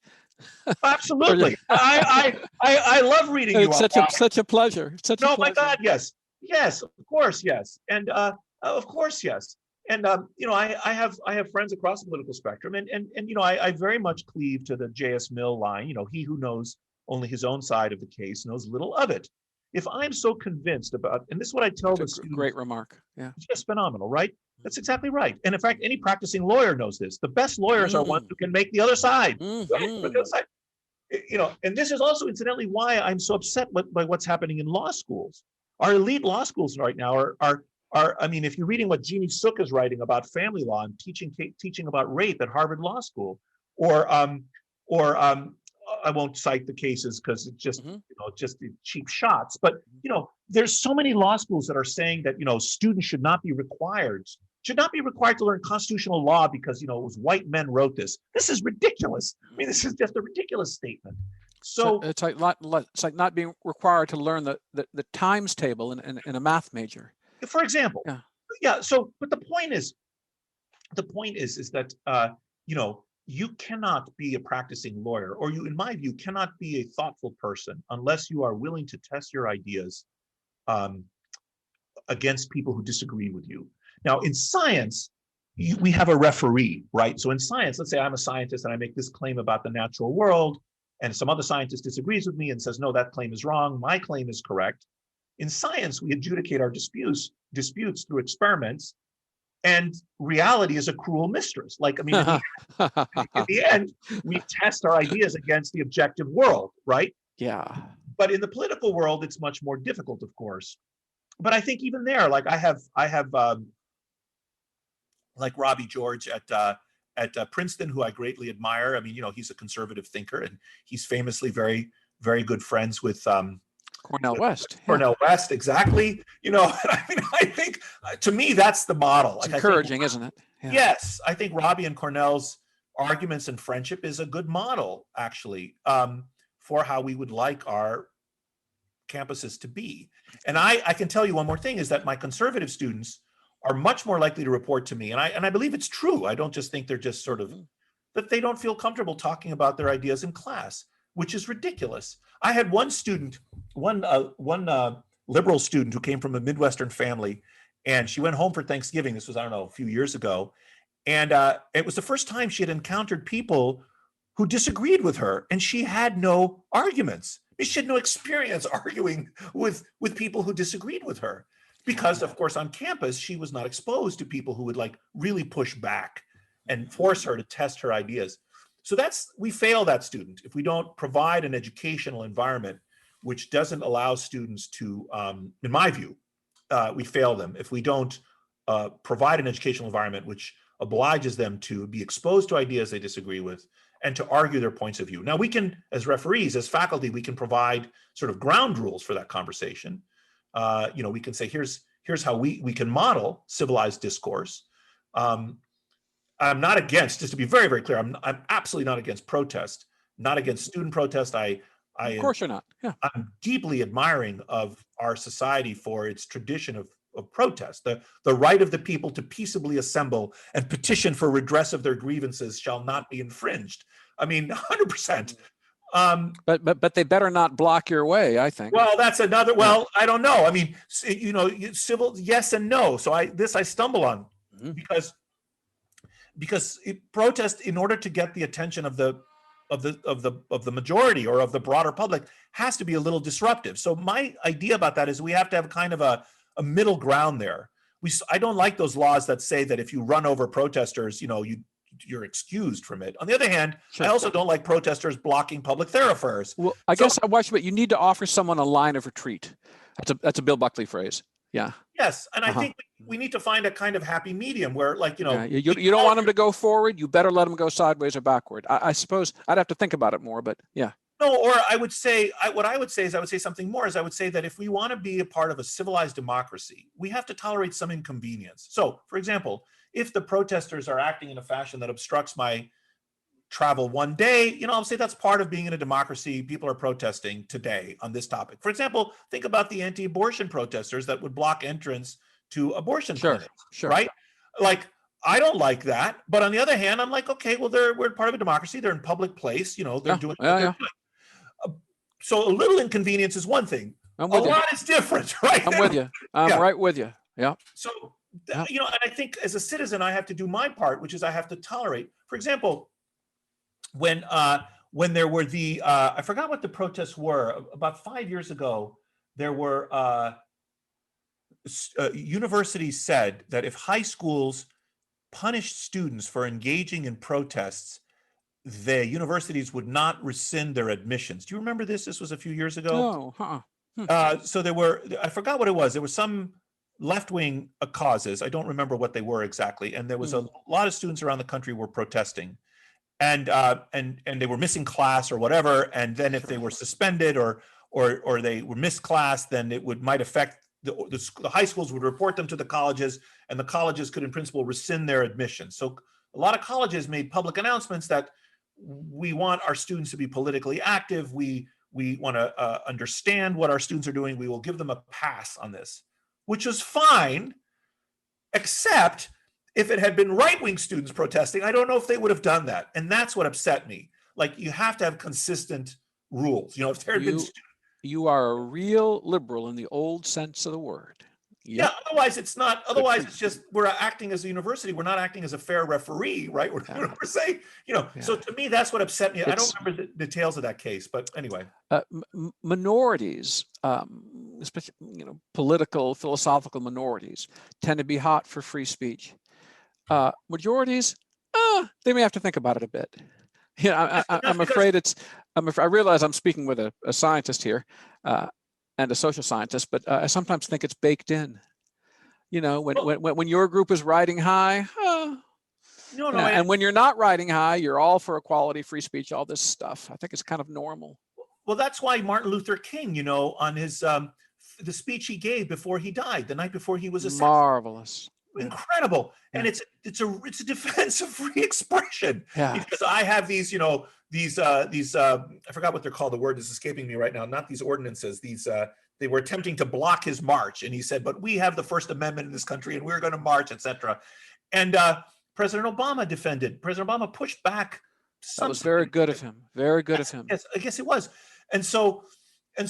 Absolutely. I love reading you. It's such a pleasure. No, my God, yes. Yes, of course, yes. And of course, yes. And I have friends across the political spectrum, and I very much cleave to the J.S. Mill line. He who knows only his own side of the case knows little of it. If I'm so convinced about, and this is what I tell the students. Great remark. Yeah, it's just phenomenal, right? That's exactly right. And in fact, any practicing lawyer knows this. The best lawyers are ones who can make the other side. Right? And this is also incidentally why I'm so upset by what's happening in law schools. Our elite law schools right now are I mean, if you're reading what Jeannie Suk is writing about family law and teaching about rape at Harvard Law School, or I won't cite the cases because it's just just cheap shots. But there's so many law schools that are saying that students should not be required to learn constitutional law because it was white men wrote this. This is ridiculous. I mean, this is just a ridiculous statement. So it's like not being required to learn the times table in a math major. For example, yeah. So, but the point is that you cannot be a practicing lawyer, or you, in my view, cannot be a thoughtful person unless you are willing to test your ideas against people who disagree with you. Now, in science, we have a referee, right? So in science, let's say I'm a scientist and I make this claim about the natural world, and some other scientist disagrees with me and says, no, that claim is wrong. My claim is correct. In science, we adjudicate our disputes through experiments, and reality is a cruel mistress. Like, I mean, in the end, we test our ideas against the objective world, right? Yeah. But in the political world, it's much more difficult, of course. But I think even there, like I have like Robbie George at Princeton, who I greatly admire. I mean, he's a conservative thinker, and he's famously very, very good friends with Cornel West. Cornel West, exactly. I mean, I think to me that's the model. It's encouraging, isn't it? Yeah. Yes, I think Robbie and Cornel's arguments and friendship is a good model, actually, for how we would like our campuses to be. And I can tell you one more thing is that my conservative students are much more likely to report to me, and I believe it's true. I don't just think they're just sort of that they don't feel comfortable talking about their ideas in class, which is ridiculous. I had one student, one liberal student who came from a Midwestern family, and she went home for Thanksgiving. This was, I don't know, a few years ago. And it was the first time she had encountered people who disagreed with her, and she had no arguments. She had no experience arguing with people who disagreed with her because, of course, on campus, she was not exposed to people who would like really push back and force her to test her ideas. So we fail that student if we don't provide an educational environment which doesn't allow students to, in my view, we fail them. If we don't provide an educational environment which obliges them to be exposed to ideas they disagree with and to argue their points of view. Now we can, as referees, as faculty, we can provide sort of ground rules for that conversation. We can say, here's how we can model civilized discourse. I'm not against, just to be very, very clear, I'm absolutely not against protest. not against student protest. Of course you're not. Yeah. I'm deeply admiring of our society for its tradition of protest. The right of the people to peaceably assemble and petition for redress of their grievances shall not be infringed. I mean, 100%. But they better not block your way, I think. Well, that's another. Well, I don't know. I mean, civil, yes and no. So I stumble on because protest, in order to get the attention of the majority or of the broader public, has to be a little disruptive. So my idea about that is we have to have kind of a middle ground there. I don't like those laws that say that if you run over protesters, you're excused from it. On the other hand, I also don't like protesters blocking public thoroughfares. Well, I guess I watch, but you need to offer someone a line of retreat. That's a Bill Buckley phrase. Yeah. Yes, and I think we need to find a kind of happy medium where, like, you don't want them to go forward. You better let them go sideways or backward. I suppose I'd have to think about it more, but yeah. No, or I would say, what I would say is I would say something more. Is I would say that if we want to be a part of a civilized democracy, we have to tolerate some inconvenience. So, for example, if the protesters are acting in a fashion that obstructs my travel one day, I'll say that's part of being in a democracy. People are protesting today on this topic. For example, think about the anti-abortion protesters that would block entrance to abortion clinics, right? Like, I don't like that, but on the other hand, I'm like, okay, well, we're part of a democracy. They're in public place, they're doing what they're doing. So a little inconvenience is one thing. A lot is different, right? I'm with you. I'm right with you. Yeah. So, and I think as a citizen, I have to do my part, which is I have to tolerate. For example, when there were I forgot what the protests were. About 5 years ago, there were universities said that if high schools punished students for engaging in protests, the universities would not rescind their admissions. Do you remember this? This was a few years ago. No. So there were, I forgot what it was. There were some left-wing causes. I don't remember what they were exactly. And there was a lot of students around the country were protesting, and they were missing class or whatever. And then if they were suspended or they were missed class, then it might affect the high schools would report them to the colleges, and the colleges could in principle rescind their admission. So a lot of colleges made public announcements that we want our students to be politically active. We want to understand what our students are doing. We will give them a pass on this, which was fine, except if it had been right-wing students protesting, I don't know if they would have done that. And that's what upset me. Like, you have to have consistent rules. If there had been you are a real liberal in the old sense of the word. Yep. Yeah, otherwise it's not. Otherwise it's just we're acting as a university. We're not acting as a fair referee, right? We're saying, So to me, that's what upset me. I don't remember the details of that case, but anyway. Minorities, especially political, philosophical minorities, tend to be hot for free speech. Majorities, they may have to think about it a bit. I'm afraid I realize I'm speaking with a scientist here. And a social scientist, but I sometimes think it's baked in. When your group is riding high, and when you're not riding high, you're all for equality, free speech, all this stuff. I think it's kind of normal. Well, that's why Martin Luther King, on his the speech he gave before he died, the night before he was assassinated. Marvelous. Incredible. Yeah. And it's a defense of free expression. Yeah. Because I have these, these I forgot what they're called. The word is escaping me right now. Not these ordinances. They were attempting to block his march, and he said, "But we have the First Amendment in this country, and we're going to march, etc." And President Obama defended. President Obama pushed back. That was very good of him. Very good of him. Yes, I guess it was. And so. And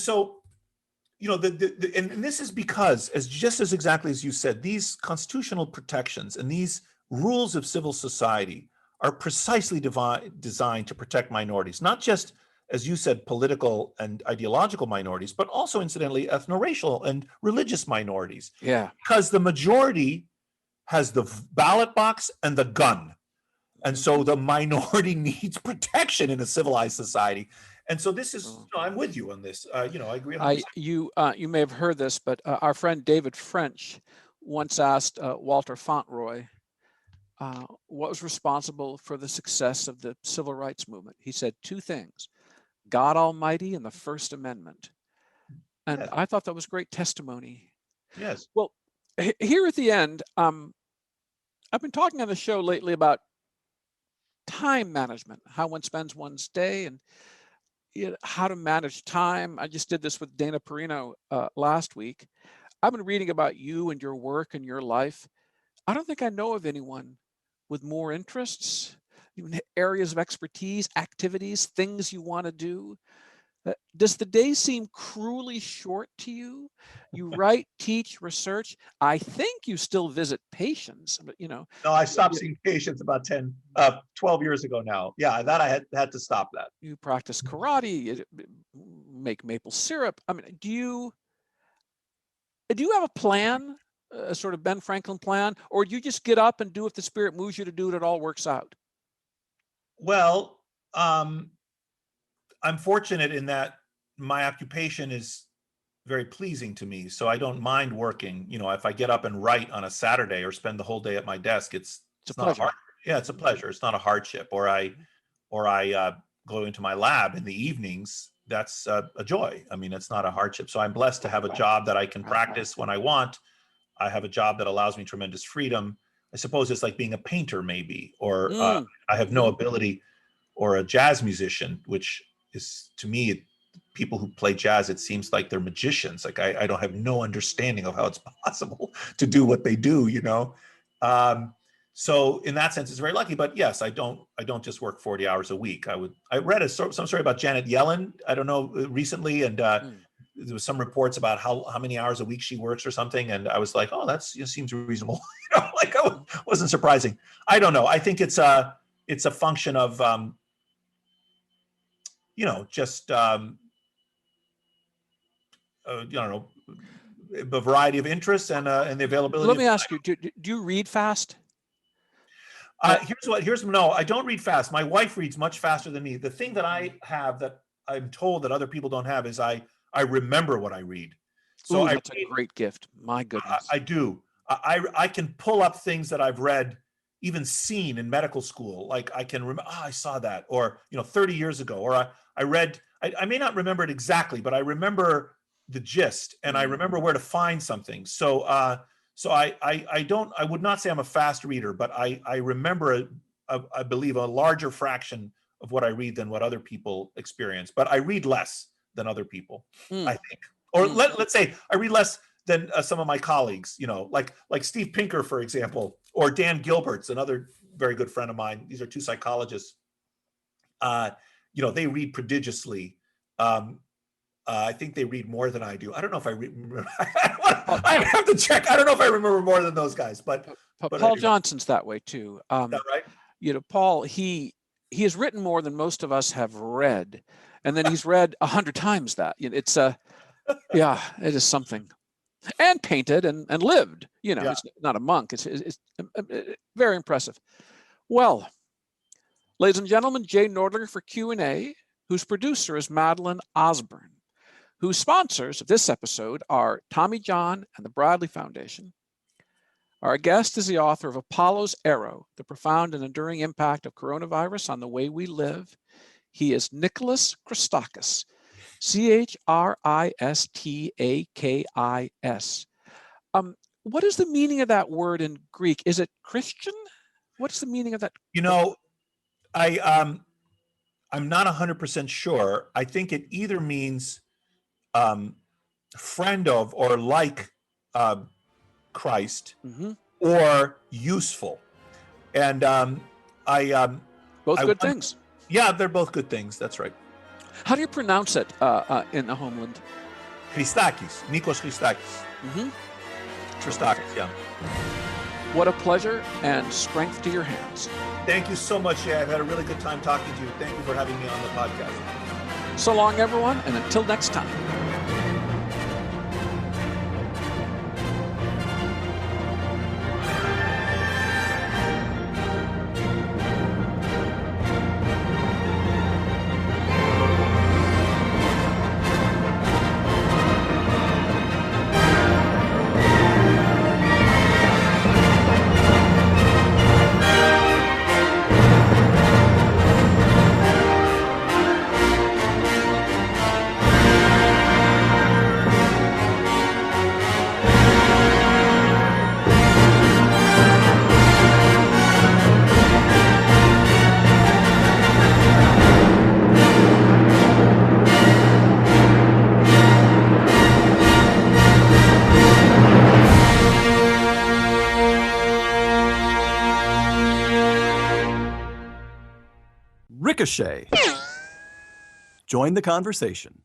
this is because, just as exactly as you said, these constitutional protections and these rules of civil society are precisely designed to protect minorities, not just, as you said, political and ideological minorities, but also, incidentally, ethno-racial and religious minorities. Yeah. Because the majority has the ballot box and the gun. And so the minority needs protection in a civilized society. And so this is, I'm with you on this. I agree. You may have heard this, but our friend David French once asked Walter Fauntleroy what was responsible for the success of the civil rights movement. He said two things: God Almighty and the First Amendment. And yes. I thought that was great testimony. Yes. Well, here at the end, I've been talking on the show lately about time management, how one spends one's day, and how to manage time. I just did this with Dana Perino last week. I've been reading about you and your work and your life. I don't think I know of anyone with more interests, even areas of expertise, activities, things you want to do. Does the day seem cruelly short to you? You write, teach, research. I think you still visit patients, but No, I stopped seeing patients about 12 years ago now. Yeah, that I had to stop that. You practice karate, you make maple syrup. I mean, do you have a plan, a sort of Ben Franklin plan, or do you just get up and do if the spirit moves you to do it, it all works out? Well, I'm fortunate in that my occupation is very pleasing to me, so I don't mind working. If I get up and write on a Saturday or spend the whole day at my desk, it's not hard. Yeah, it's a pleasure. It's not a hardship. Or I go into my lab in the evenings. That's a joy. I mean, it's not a hardship. So I'm blessed to have a job that I can practice when I want. I have a job that allows me tremendous freedom. I suppose it's like being a painter, maybe, or I have no ability, or a jazz musician, which is, to me, people who play jazz, it seems like they're magicians. Like I don't have no understanding of how it's possible to do what they do, So in that sense, it's very lucky. But yes, I don't just work 40 hours a week. I read some story about Janet Yellen, I don't know, recently, and there was some reports about how many hours a week she works or something, and I was like, oh, that seems reasonable. Like I wasn't surprising. I don't know. I think it's a function of just a variety of interests and the availability. Let me ask you: do you read fast? No, I don't read fast. My wife reads much faster than me. The thing that I have that I'm told that other people don't have is I remember what I read. So that's a great gift. My goodness. I do. I can pull up things that I've read, even seen in medical school. Like I can remember, I saw that, or 30 years ago, or I read. I may not remember it exactly, but I remember the gist, and I remember where to find something. So I would not say I'm a fast reader, but I remember I believe a larger fraction of what I read than what other people experience. But I read less than other people, I think. Or let's say I read less than some of my colleagues, like Steve Pinker, for example, or Dan Gilbert's another very good friend of mine. These are two psychologists. They read prodigiously. I think they read more than I do. I don't know if I read. I have to check. I don't know if I remember more than those guys, but Paul anyway. Johnson's that way too. Is that right? Paul, he has written more than most of us have read, and then he's read 100 times that. It's it is something, and painted and lived. It's not a monk. It's very impressive. Well, ladies and gentlemen, Jay Nordlinger for Q&A, whose producer is Madeline Osborne, whose sponsors of this episode are Tommy John and the Bradley Foundation. Our guest is the author of Apollo's Arrow, The Profound and Enduring Impact of Coronavirus on the Way We Live. He is Nicholas Christakis, Christakis. What is the meaning of that word in Greek? Is it Christian? What's the meaning of that? I'm not 100% sure. I think it either means friend of or like Christ, or useful. And both good things. Yeah, they're both good things. That's right. How do you pronounce it in the homeland? Christakis, Nikos Christakis. Christakis, yeah. What a pleasure, and strength to your hands. Thank you so much, Jay. I've had a really good time talking to you. Thank you for having me on the podcast. So long, everyone, and until next time. Ricochet. Join the conversation.